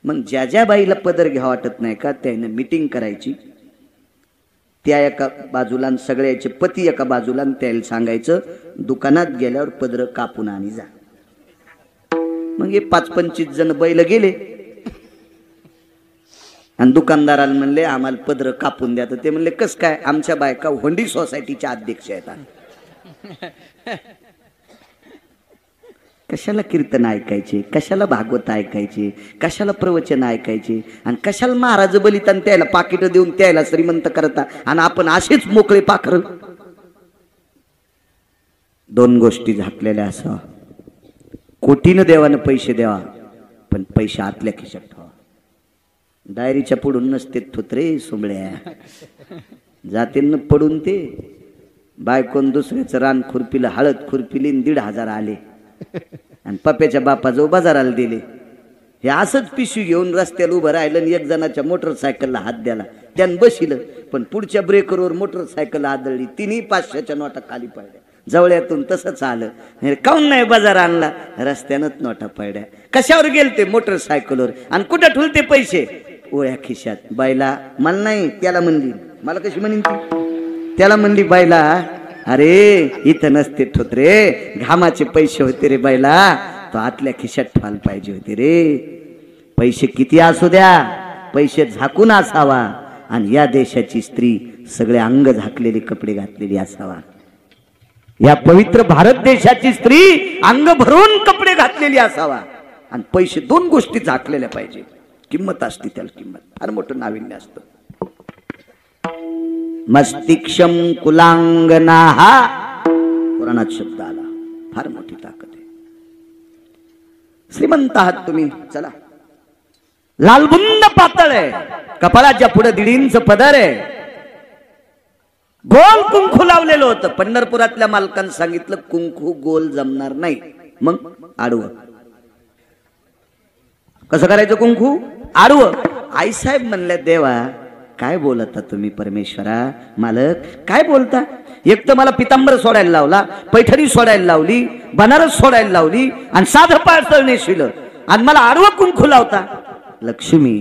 मग ज्या ज्या बाईला पदर घ्या वाटत नाही का त्याने मीटिंग करायची, त्या एका बाजूला सगळ्याचे पती एका बाजूला, त्याला सांगायचं दुकानात गेल्यावर पदर कापून आणि जा. मग हे 5-25 जण बैल गेले आणि दुकानदाराला म्हणले आम्हाला पदर कापून द्या. तर ते म्हणले कस काय? आमच्या बायका होंडी सोसायटीच्या अध्यक्ष आहेत. कशाला कीर्तन ऐकायचे, कशाला भागवत ऐकायचे, कशाला प्रवचन ऐकायचे, आणि कशाला महाराज बलितान त्याला पाकिट देऊन त्याला श्रीमंत करता आणि आपण असेच मोकळे पाखर. 2 गोष्टी झाकलेल्या असावा. कोटीनं देवानं पैसे द्यावा, पण पैसे आतल्या खिशात ठेवा. डायरीच्या पुढून नसते थोत्रे सोमळ्या, जाते न पडून. ते बायकोन दुसऱ्याचं रान खुरपिलं, हळद खुरपिली, 1,500 आले आणि पप्याच्या बापाजवळ बाजाराला दिले. हे असंच पिशवी घेऊन रस्त्याला उभं राहिलं आणि एक जणाच्या मोटरसायकलला हात द्याला, त्यानं बसिलं, पण पुढच्या ब्रेकरवर मोटरसायकल आदळली, 3 500च्या नोटा खाली पडल्या. जवळ्यातून तसंच आलं, काऊन नाही बाजार आणला? रस्त्यानंच नोटा पडल्या. कशावर गेलते? मोटरसायकलवर. आणि कुठं ठुलते पैसे? ओळ्या खिशात. बायला मला नाही, त्याला म्हणली. मला कशी म्हणीन ती? त्याला म्हणली बायला, अरे इथं नसते ठोत रे, घामाचे पैसे होते रे बायला, तो आतल्या खिशात ठेवायला पाहिजे होते रे. पैसे किती असू द्या, पैसे झाकून असावा. आणि या देशाची स्त्री सगळे अंग झाकलेले कपडे घातलेली असावा. या पवित्र भारत देशाची स्त्री अंग भरून कपडे घातलेली असावा आणि पैसे 2 गोष्टी झाकलेल्या पाहिजे. किंमत असते त्याला, किंमत फार मोठं नाविन्य असतं. मस्तिष्कम कुलांगना हा पुराणात शब्द आला, फार मोठी ताकद आहे. श्रीमंत आहात तुम्ही, चला. लालबुंद पातळ आहे, कपाळाच्या पुढे 1.5 इंच पदर आहे, गोल कुंकू लावलेलं होतं. पंढरपुरातल्या मालकांनी सांगितलं कुंकू गोल जमणार नाही, मग आडवं. कसं करायचं कुंकू? आडवं. आईसाहेब म्हणल्या, देवा काय बोलता तुम्ही परमेश्वरा, मालक काय बोलता? एक तर मला पितांबर सोडायला लावला, पैठणी सोडायला लावली, बनारस सोडायला लावली आणि साधं पातळ नेसविलं, आणि मला आडवं कुंकू लावता. लक्ष्मी,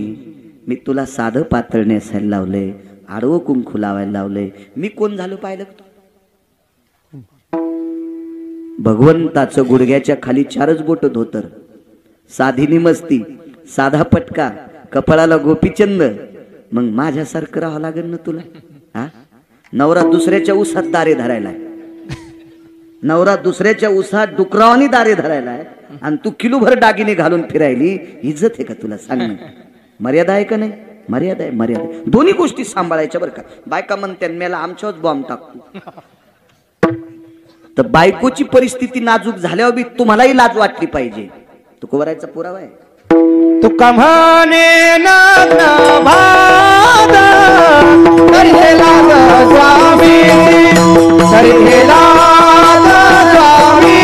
मी तुला साधं पातळ नेसायला लावले, आडवं कुंकू लावायला लावले, मी कोण झालो पाहिलं? भगवंताचं गुडघ्याच्या खाली 4च बोट धोतर, साधी निमस्ती, साधा पटका, कपाळाला गोपीचंद, मग माझ्यासारखं राहावं लागेल ना तुला. हा, नवरा दुसऱ्याच्या उसात दारे धरायलाय, नवरा दुसऱ्याच्या उसात डुकरावानी दारे धरायलाय आणि तू किलोभर दागिने घालून फिरायली. इज्जत आहे का तुला? सांग ना. मर्यादा आहे का नाही? मर्यादा आहे, मर्यादा. दोन्ही गोष्टी सांभाळायच्या बरं का. बायका म्हणते मेला आमच्यावर बॉम्ब टाकतो, तर बायकोची परिस्थिती नाजूक झाल्यावर बी तुम्हालाही लाज वाटली पाहिजे. तुकोबरायचा पुरावा आहे. तुका म्हणे नाथ भाद तरी लाग स्वामी, तरी लाग स्वामी,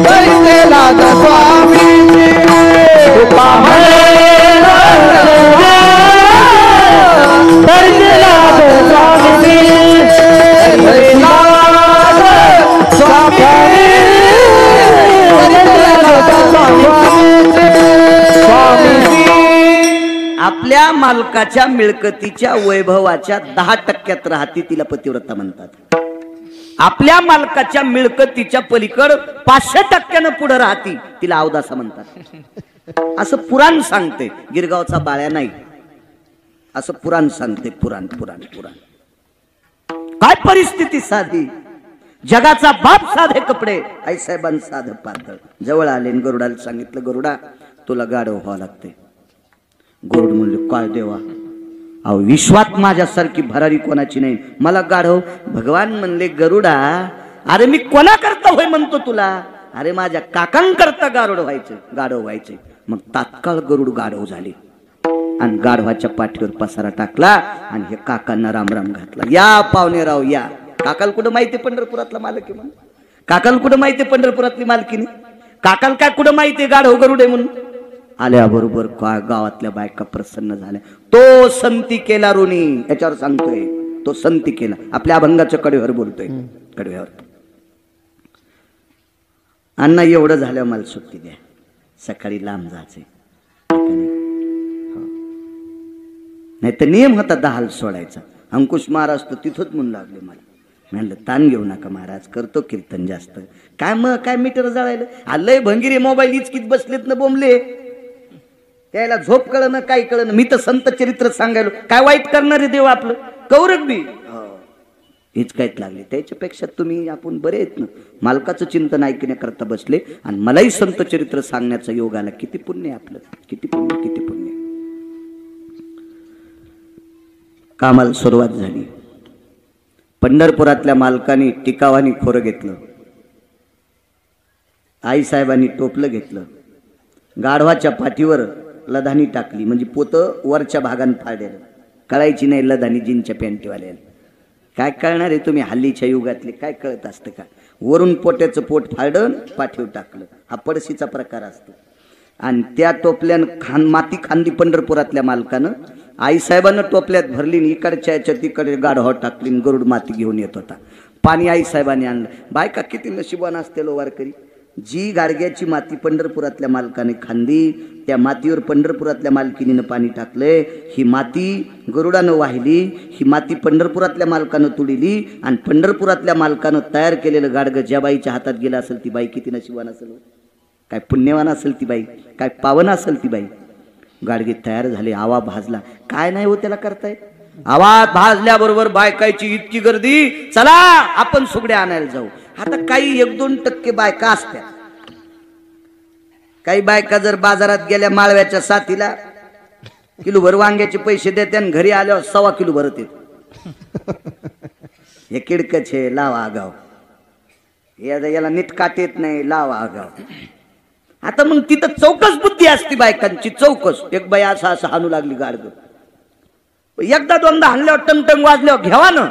तरी लाग स्वामी. तुका म्हणे तरी लाग स्वामी, तरी लाग स्वामी. आपल्या मालकाच्या मिळकतीच्या वैभवाच्या 10% राहती तिला पतिव्रता म्हणतात. आपल्या मालकाच्या मिळकतीच्या पलीकड 500% पुढे राहती तिला अवदासा म्हणतात. असं पुराण सांगते, गिरगावचा बाळ्या नाही. असं पुराण सांगते, पुराण पुराण पुराण. काय परिस्थिती साधी, जगाचा बाप साधे कपडे, आईसाहेबां साधं पातळ. जवळ आले गरुडाला सांगितलं, गरुडा तुला गाढव व्हावं लागते. गरुड म्हणले काय देवा, अहो विश्वात माझ्यासारखी भरारी कोणाची नाही, मला गाढव. भगवान म्हणले गरुडा अरे मी कोणा करता होय म्हणतो तुला, अरे माझ्या काकांकरता गाढव व्हायचं, गाढव व्हायचे. मग तात्काळ गरुड गाढव झाले आणि गाढवाच्या पाठीवर पसारा टाकला आणि हे काकांना रामराम घातला. या पाहुणेराव या. काकाला कुठं माहिती पंढरपुरातला मालक आहे म्हणून? काकाला कुठं माहिती पंढरपुरातली मालकीने? काकाला काय कुठं माहिती गाढव गरुड आहे म्हणून? आल्याबरोबर काय गावातल्या बायका प्रसन्न झाल्या. तो संती केला ऋणी, याच्यावर सांगतोय तो संती केला. आपल्या अभंगाच्या कडव्यावर बोलतोय, कडव्यावर. अण्णा एवढं झाल्यावर मला सुट्टी द्या, सकाळी लांब जायचंय. नाही तर नियम होता 10 सोडायचा. अंकुश महाराज तो तिथंच म्हणून लागले मला. म्हणलं ताण घेऊ नका महाराज, करतो कीर्तन जास्त. काय मग काय मीटर जळायला आलंय भंगिरी मोबाईल इचकीत बसलेत ना बोंबले. त्याला झोप कळणं काय कळणं. मी तर संत चरित्र सांगायलो, काय वाईट करणारे देव आपलं कौरक बी हिचकायत लागले. त्याच्यापेक्षा तुम्ही आपण बरे आहेत ना. मालकाचं चिंतन ऐकण्याकरता बसले आणि मलाही संत चरित्र सांगण्याचा योग आला. किती पुण्य आहे आपलं, किती पुण्य, किती पुण्य. कामाला सुरुवात झाली. पंढरपुरातल्या मालकाने टिकावानी खोरं घेतलं, आईसाहेबांनी टोपलं घेतलं, गाढवाच्या पाठीवर लधानी टाकली, म्हणजे पोतं वरच्या भागान फाडलेलं. कळायची नाही लधानी जीनच्या पॅन्टीवाल्याला. काय कळणार आहे तुम्ही हल्लीच्या युगातले, काय कळत असतं का? वरून पोट्याचं पोट फाडून पाठीवर टाकलं, हा पडशीचा प्रकार असतो. आणि त्या टोपल्यानं माती खांदी पंढरपुरातल्या मालकानं. आईसाहेबांना टोपल्यात भरली, इकडच्या याच्या तिकडे गाढवा टाकली, गरुड माती घेऊन येत होता. पाणी आईसाहेबांनी आणलं. बायका किती नशिबान असते लो वारकरी. जी गाडग्याची माती पंढरपुरातल्या मालकाने खांदी, त्या मातीवर पंढरपुरातल्या मालकिनीनं पाणी टाकलंय. ही माती गरुडानं वाहिली, ही माती पंढरपुरातल्या मालकानं तुडिली आणि पंढरपुरातल्या मालकानं तयार केलेलं गाडगं ज्या बाईच्या हातात गेलं असेल ती बाई किती नशिबान असेल, काय पुण्यवान असेल ती बाई, काय पावन असेल ती बाई. गाडगे तयार झाले, आवा भाजला. काय नाही हो त्याला करताय. आवाज भाजल्याबरोबर बायकायची इतकी गर्दी, चला आपण सुगड्या आणायला जाऊ. आता काही 1-2% बायका असत्या. काही बायका जर बाजारात गेल्या माळव्याच्या साथीला किलोभर वांग्याचे पैसे देते आणि घरी आल्यावर 1.25 किलो भरत येत. हे किडकच आहे, लावा आगाव. याला नीट काट येत नाही, लावा आगाव. आता मग तिथं चौकस बुद्धी असती बायकांची, चौकस. एक बाई असं हाणू लागली गाडग. एकदा दोनदा हाणल्यावर टंगटंग वाजल्यावर घ्यावा ना,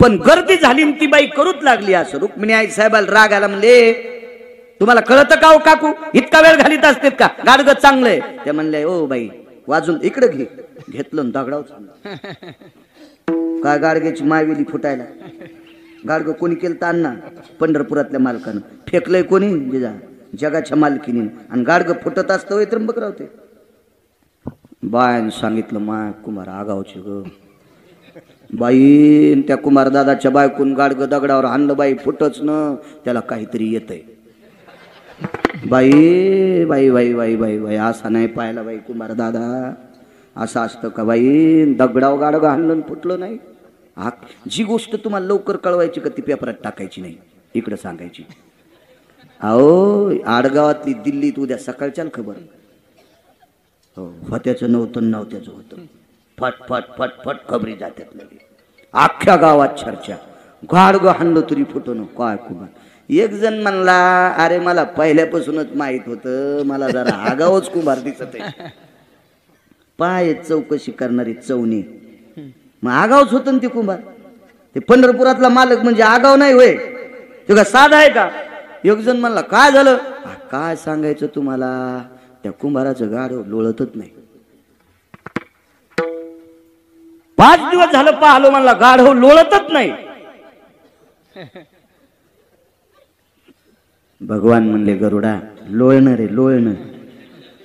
पण गर्दी झाली ती बाई करूच लागली असं. रुक्मिणी आई साहेबाला राग आला, म्हणले तुम्हाला कळतं का हो काकू, इतका वेळ घालीत असतेत का, गाडग चांगलंय. ते म्हणले ओ बाई वाजून इकडे घे. घेतलं दगडाव काय गाडग्याची मायवेली फुटायला. गाडग कोणी केलं तर अण्णा पंढरपुरातल्या मालकानं फेकलंय, कोणी जगाच्या मालकीने. आणि गाडग फुटत असतं वय त्र्यंबक रावते. बायन सांगितलं माय कुमार आगावची ग बाई. त्या कुमार दादाच्या बायकून गाडग दगडावर हाणलं बाई, फुटच न, त्याला काहीतरी येतंय. बाई बाई बाई बाई बाई बाई असा नाही पाहिला बाई कुमार दादा. असं असतं का बाई? दगडाव गाडग आणलं फुटलं नाही. जी गोष्ट तुम्हाला लवकर कळवायची का ती पेपरात टाकायची नाही, इकडं सांगायची. अहो आडगावातली दिल्लीत उद्या सकाळच्या खबर. हो होत्याचं नव्हतं नव्हत्याचं होतं. फट फट फट फट खबरी जात्यात लगे. अख्ख्या गावात चर्चा. गाडग हाणलं तरी फुटणं काय कुमार. एक जण म्हणला अरे मला पहिल्यापासूनच माहित होतं, मला जरा आगावच कुंभार दिसत आहे. पाय चौकशी करणारी चौनी. मग आगावच होतं ना ते कुंभार. ते पंढरपुरातला मालक म्हणजे आगाव नाही होय, तो का साधा आहे का? एक जण म्हणला काय झालं? काय सांगायचं तुम्हाला, त्या कुंभाराचं गाढव लोळतच नाही. 5 दिवस झालं पाहलो, म्हणला गाढव लोळतच नाही. भगवान म्हणले गरुडा लोळणं रे लोळणं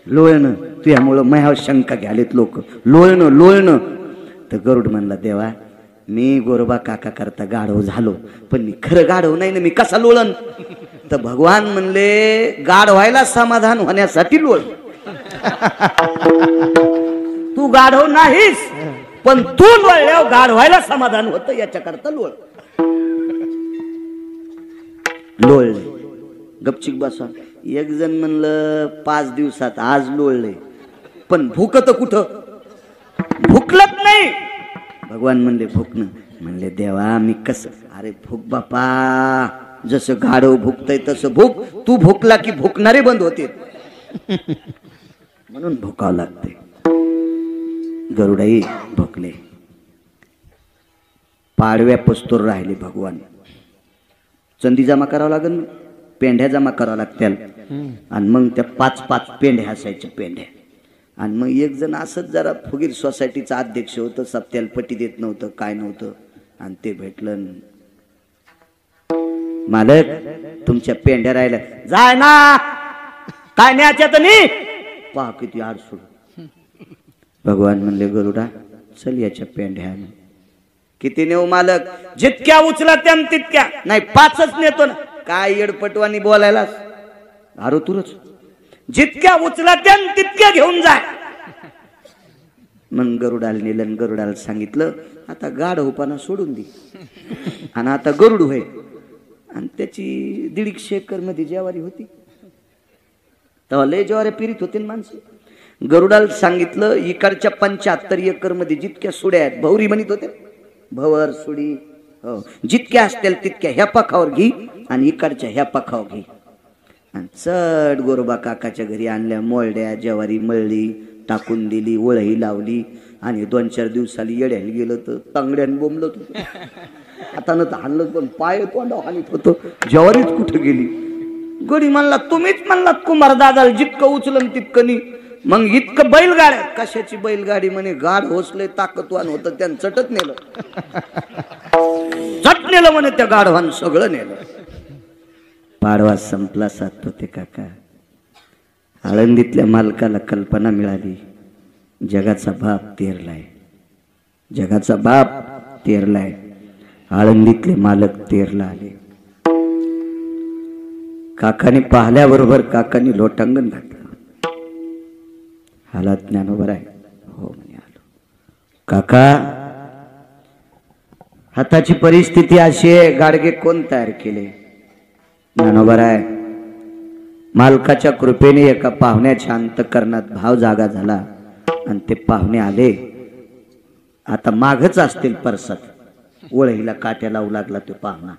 लोळणं, तुझ्यामुळं मह्यावर शंका घ्यालेत लोक. लोळणं लोळणं. तर गरुड म्हणला देवा मी गोरोबा काका करता गाढव झालो, पण मी खरं गाढव नाही ना, मी कसा लोळन? तर भगवान म्हणले गाढ व्हायला समाधान होण्यासाठी लोळ. तू गाढव नाहीस, पण तू लोळल्यावर गाढ व्हायला समाधान होतं, याच्याकरता लोळ. लोळले. गपचिक बसा. एक जण म्हणलं 5 दिवसात, आज लोळले पण भूकत कुठं? भुकलत नाही. भगवान म्हणले भुकणं. म्हणले देवा मी कसं? अरे भूक बापा, जसं गाढव भुकतय तसं भूक. तू भुकला की भुकणारे बंद होते, म्हणून भुकावं लागते. गरुडाई भुकले. पाडव्या पस्तूर राहिले भगवान. चंदी जमा करावं लागेल, पेंढ्या जमा करावं लागतील. आणि मग त्या 5-5 पेंढ्या असायच्या पेंढ्या. आणि मग एक जण असंच जरा फुगीर सोसायटीचा अध्यक्ष होतं, सप्त्याला पट्टी देत नव्हतं काय नव्हतं. आणि ते भेटलं, मालक तुमच्या पेंढ्या राहिल्या. जाय ना, काय न्यायच्यात नाही. पहा किती आडसूड. भगवान म्हणले गरुडा चल याच्या पेंढ्या. किती नेऊ मालक? जितक्या उचला त्या तितक्या. नाही 5च नेतो ना. काय येडपटवानी बोलायला अरे तुरच. जितक्या उचला त्या तितक्या घेऊन जाय. मग गरुडाला नेलं. गरुडाला सांगितलं आता गाढवपणा सोडून दे आणि आता गरुड होय. आणि त्याची 150 एकर मध्ये ज्वारी होती, तेव्हा लय ज्वारी पिरीत होते माणसं. गरुडाला सांगितलं इकडच्या 75 एकर मध्ये जितक्या सुड्या आहेत, भवरी म्हणत होते, भवर सुडी हो, जितक्या असतील तितक्या ह्या पाखावर घे आणि इकडच्या ह्या पाखावर घे. आणि चढ गोरोबा काकाच्या घरी आणल्या. मोळड्या ज्वारी मळली, टाकून दिली, वळही लावली. आणि 2-4 दिवसाली येड्याला गेलं तर तांगड्यान बोंबलत होतं. आता न हाणलं पण पाय तोंडावर हानीत होतं. ज्वारीच कुठं गेली? गडी म्हणला तुम्हीच म्हणलात कुमार दादाला जितकं उचलन तितकं नाही. मग इतकं बैलगाड्या. कशाची बैलगाडी? म्हणे गाड होसले ताकदवान होतं, त्यानं चटत नेलं. चट नेलं म्हणे त्या गाढवान, सगळं नेलं. पाडवा संपला. सातपुते काका. आळंदीतल्या मालकाला कल्पना मिळाली जगाचा बाप तेरलाय. जगाचा बाप तेरलाय. आळंदीतले मालक तेरला आले. काकाने पाहिल्याबरोबर काकाने लोटांगण घातलं. हालात ज्ञानोबर आहे? हो म्हणे आलो. काका हाताची परिस्थिती अशी आहे, गाडगे कोण तयार केले? ज्ञानोबर आहे. मालकाच्या कृपेने एका पाहुण्याच्या अंतःकरणात भाव जागा झाला आणि ते पाहुणे आले. आता मागच असतील परसात. वळहीला काट्या लावू लागला तो पाहुणा.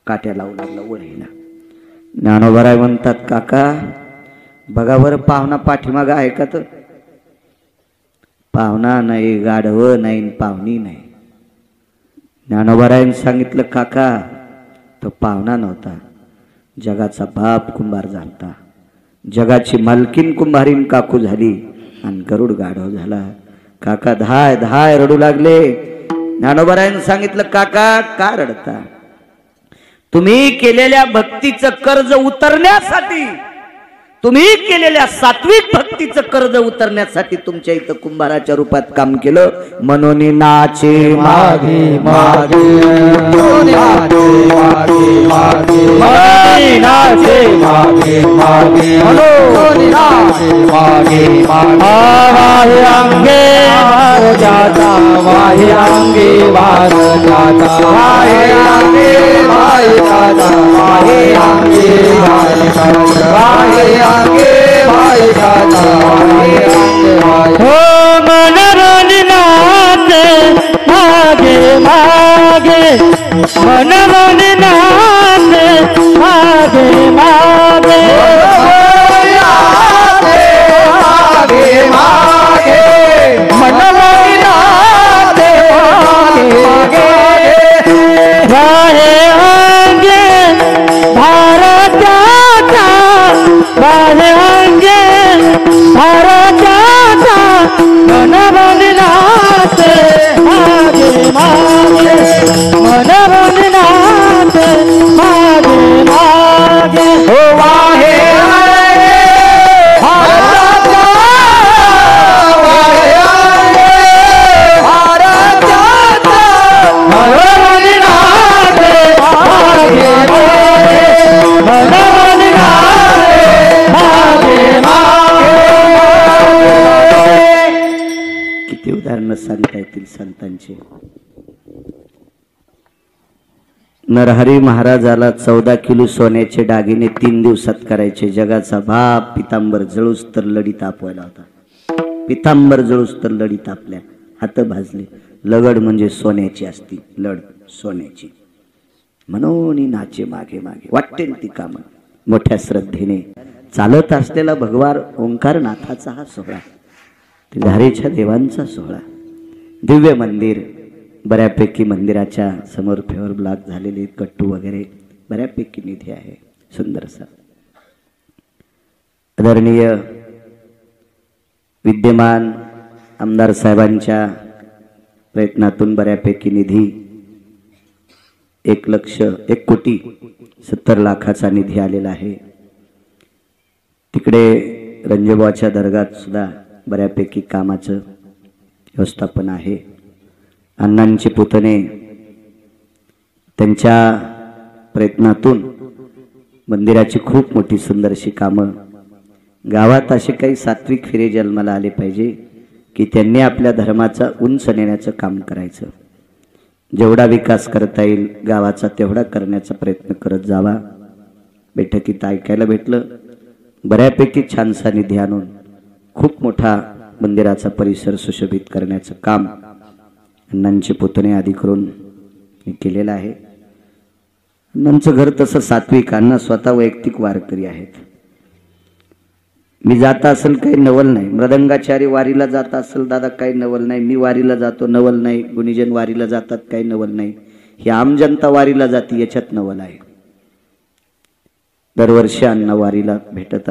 काट्या लावू लागला वळहीला. ज्ञानोबराय म्हणतात काका बघा बरं पाहुणा पाठीमागा आहे का? तर पाहुणा नाही, गाढव नाही, पाहुणी नाही. ज्ञानोबरायने सांगितलं काका तो पाहुणा नव्हता, जगाचा बाप कुंभार झालता. जगाची मालकीन कुंभारीन काकू झाली आणि गरुड गाढव झाला. काका धाय धाय रडू लागले. ज्ञानोबरायने सांगितलं काका का रडता? तुम्ही केलेल्या भक्तीचं कर्ज उतरण्यासाठी तुम्ही केलेल्या सात्विक भक्तीचं कर्ज उतरण्यासाठी तुमच्या इथं कुंभाराच्या रूपात काम केलं. मनोनी नाचे मागे मागे नाचे मागे मागे मनोनी नाचे मागे मागे अंगे वार जाता वाहे अंगे वार जाता वाहे अंगे वार जाता वाहे अंगे वार जाता वाहे अंगे वार जाता वाहे अंगे वार हो मनोनी नाचे मागे मागे मनोनी नाचे मागे मागे मागे मागे मनोनी नाचे मागे वाहे अंगे भारताचा वाहे अंगे भारताचा मनोनी नाचे मागे मागे मनोनी नाचे मागे मागे हो वाहे भारताचा वाहे अंगे भारताचा मनोनी नाचे मागे मागे मनोनी नाचे मागे मागे. किती उदाहरणं सांगता येतील संतांची. नरहरी महाराजाला 14 किलो सोन्याचे दागिने 3 दिवसात करायचे. जगाचा बाप पितांबर जळूस तर लढी तापवायला होता. पितांबर जळूस तर लढी तापल्या, हात भाजले. लगड म्हणजे सोन्याची असती, लढ सोन्याची. म्हणून नाचे मागे मागे वाटेल ती कामं. मोठ्या श्रद्धेने चालत असलेला भगवान ओंकारनाथाचा हा सोहळा, धारेच्या देवांचा सोहळा. दिव्य मंदिर, बऱ्यापैकी मंदिराच्या समोर फेवर ब्लॉक झालेले कट्टू वगैरे बऱ्यापैकी निधी आहे. सुंदरसा आदरणीय विद्यमान आमदार साहेबांच्या प्रयत्नातून बऱ्यापैकी निधी 1,70,00,000चा निधी आलेला आहे. तिकडे रंजबाच्या दर्गात सुद्धा बऱ्यापैकी कामाचं व्यवस्थापन आहे. अण्णांचे पुतणे त्यांच्या प्रयत्नातून मंदिराची खूप मोठी सुंदरशी कामं. गावात असे काही सात्विक फिरे जन्माला आले पाहिजे की त्यांनी आपल्या धर्माचा उंच नेण्याचं काम करायचं. जेवढा विकास करता येईल गावाचा तेवढा करण्याचा प्रयत्न करत जावा. बैठकीत ऐकायला भेटलं बऱ्यापैकी छानसा निधी आणून खूप मोठा मंदिराचा परिसर सुशोभित करण्याचं काम अण्णांचे पुतणे आदी करून केलेलं आहे. अण्णांचं घर तसं सात्विक. अण्णा स्वतः वैयक्तिक वारकरी आहेत. मी जाता असेल काही नवल नाही. मृदंगाचारी वारीला जाता असेल दादा काही नवल नाही. मी वारीला जातो नवल नाही. गुणीजन वारीला जातात काही नवल नाही. ही आम जनता वारीला जाते याच्यात नवल आहे. दरवर्षी अण्णा वारीला भेटत